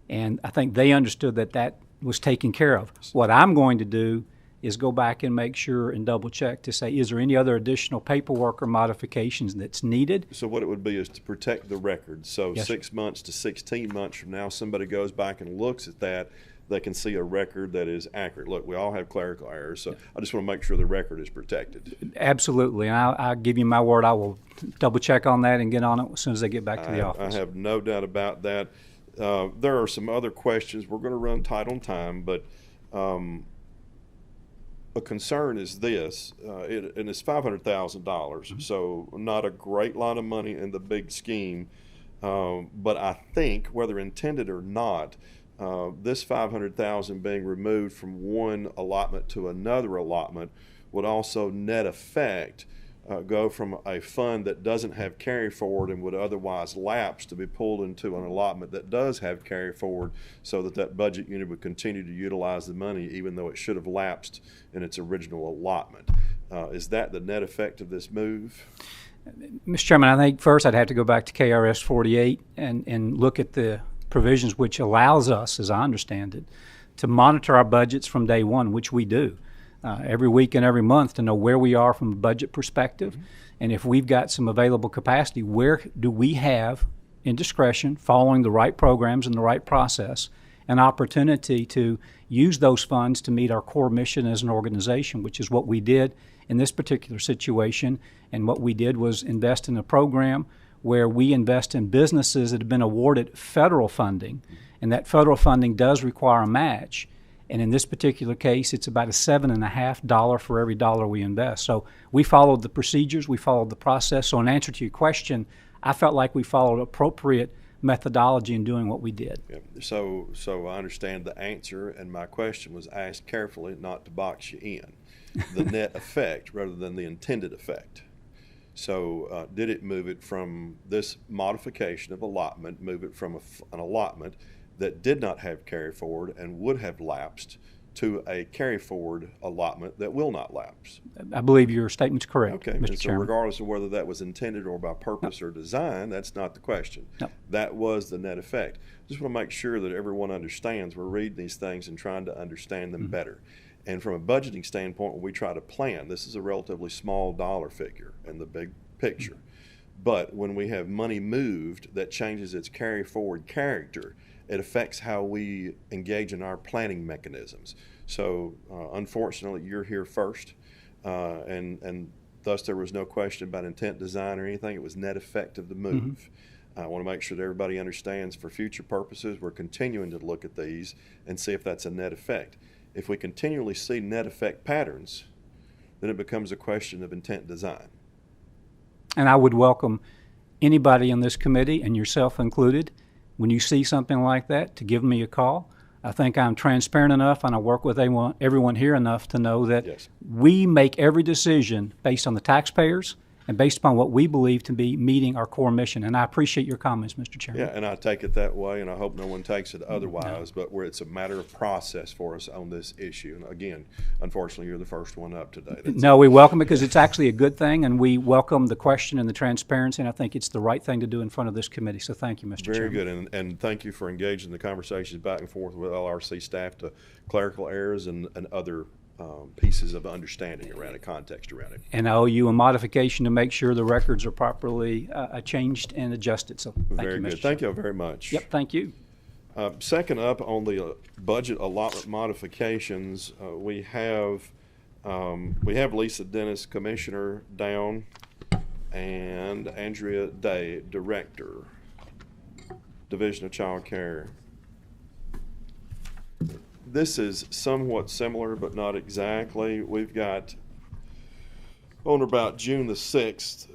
and I think they understood that was taken care of. What I'm going to do is go back and make sure and double check to say, is there any other additional paperwork or modifications that's needed? So what it would be is to protect the record. So Yes, 6 months to 16 months from now, somebody goes back and looks at that, they can see a record that is accurate. Look, we all have clerical errors, so I just want to make sure the record is protected. Absolutely, and I'll give you my word, I will double check on that and get on it as soon as they get back to the office. I have no doubt about that. There are some other questions. We're going to run tight on time, but a concern is this, and it's $500,000, so not a great lot of money in the big scheme, but I think, whether intended or not, this $500,000 being removed from one allotment to another allotment would also net effect go from a fund that doesn't have carry forward and would otherwise lapse to be pulled into an allotment that does have carry forward, so that budget unit would continue to utilize the money even though it should have lapsed in its original allotment. Is that the net effect of this move? Mr. Chairman, I think first I'd have to go back to KRS 48 and look at the provisions which allows us, as I understand it, to monitor our budgets from day one, which we do. Every week and every month, to know where we are from a budget perspective, and if we've got some available capacity, where do we have, in discretion, following the right programs and the right process, an opportunity to use those funds to meet our core mission as an organization, which is what we did in this particular situation. And what we did was invest in a program where we invest in businesses that have been awarded federal funding, and that federal funding does require a match. And in this particular case, it's about a $7.50 for every dollar we invest. So we followed the procedures, we followed the process. So in answer to your question, I felt like we followed appropriate methodology in doing what we did. Yeah. So I understand the answer, and my question was asked carefully, not to box you in. The net effect rather than the intended effect. So did it move it from this modification of allotment, move it from an allotment that did not have carry forward and would have lapsed to a carry forward allotment that will not lapse? I believe your statement's correct, Okay, Mr. and so Chairman. regardless of whether that was intended or by purpose or design, that's not the question. No. That was the net effect. Just want to make sure that everyone understands we're reading these things and trying to understand them better. And from a budgeting standpoint, when we try to plan, this is a relatively small dollar figure in the big picture. But when we have money moved that changes its carry forward character, it affects how we engage in our planning mechanisms. So unfortunately, you're here first, and thus there was no question about intent, design, or anything. It was net effect of the move. I want to make sure that everybody understands for future purposes, we're continuing to look at these and see if that's a net effect. If we continually see net effect patterns, then it becomes a question of intent, design. And I would welcome anybody in this committee, and yourself included, when you see something like that, to give me a call. I think I'm transparent enough, and I work with everyone here enough to know that we make every decision based on the taxpayers and based upon what we believe to be meeting our core mission. And I appreciate your comments, Mr. Chairman. Yeah, and I take it that way, and I hope no one takes it otherwise, but where it's a matter of process for us on this issue. And again, unfortunately, you're the first one up today. No, we welcome it because it's actually a good thing, and we welcome the question and the transparency, and I think it's the right thing to do in front of this committee. So thank you, Mr. Very Chairman. good, and thank you for engaging the conversations back and forth with LRC staff to clerical errors and other pieces of understanding around it, context around it. And I owe you a modification to make sure the records are properly changed and adjusted. So thank Very you, good. Mr. Thank you Chairman. very much. Yep, thank you. Second up on the budget allotment modifications, we have Lisa Dennis, Commissioner, down, and Andrea Day, Director, Division of Child Care. This is somewhat similar, but not exactly. We've got, on about June the 6th,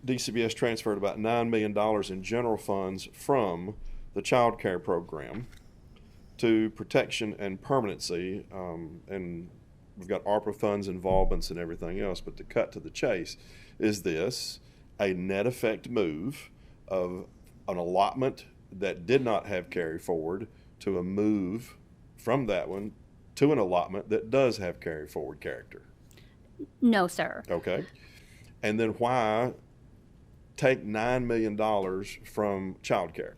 DCBS transferred about $9 million in general funds from the child care program to protection and permanency, and we've got ARPA funds involvements and everything else, but to cut to the chase, is this a net effect move of an allotment that did not have carry forward to a move from that one to an allotment that does have carry forward character? No, sir. Okay. And then why take $9 million from child care?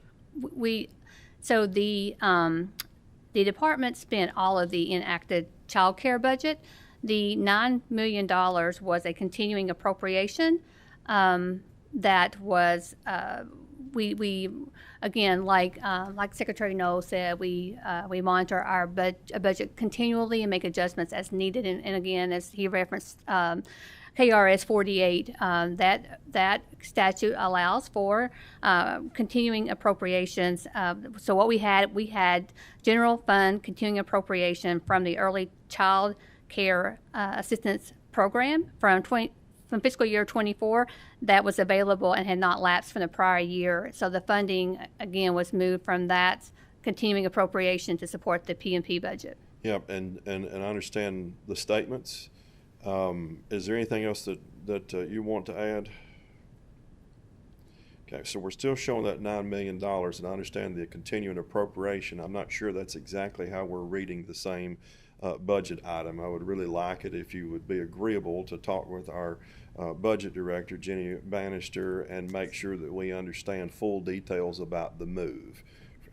So the department spent all of the enacted child care budget. The $9 million was a continuing appropriation that was we again, like Secretary Noel said, we monitor our budget continually and make adjustments as needed. And again, as he referenced, KRS 48, that statute allows for continuing appropriations. So what we had general fund continuing appropriation from the Early Child Care Assistance Program from fiscal year 24 that was available and had not lapsed from the prior year. So the funding, again, was moved from that continuing appropriation to support the P&P budget. Yep, and I understand the statements. Is there anything else that you want to add? Okay, so we're still showing that $9 million, and I understand the continuing appropriation. I'm not sure that's exactly how we're reading the same budget item. I would really like it if you would be agreeable to talk with our budget director, Jenny Bannister, and make sure that we understand full details about the move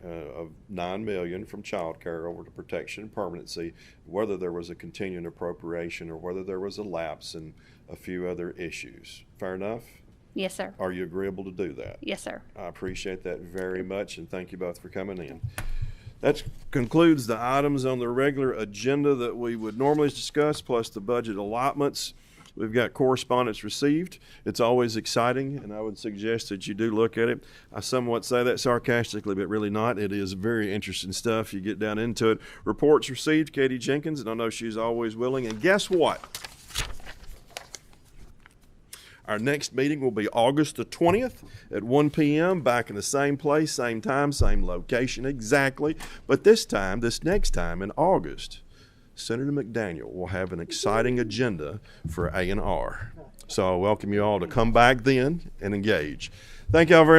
of $9 million from child care over to protection and permanency, whether there was a continuing appropriation or whether there was a lapse and a few other issues. Fair enough? Yes, sir. Are you agreeable to do that? Yes, sir. I appreciate that very much, and thank you both for coming in. That concludes the items on the regular agenda that we would normally discuss, plus the budget allotments. We've got correspondence received. It's always exciting, and I would suggest that you do look at it. I somewhat say that sarcastically, but really not. It is very interesting stuff. You get down into it. Reports received, Katie Jenkins, and I know she's always willing. And guess what? Our next meeting will be August the 20th at 1 p.m. back in the same place, same time, same location exactly. But this next time in August, Senator McDaniel will have an exciting agenda for A&R. So I welcome you all to come back then and engage. Thank y'all very much.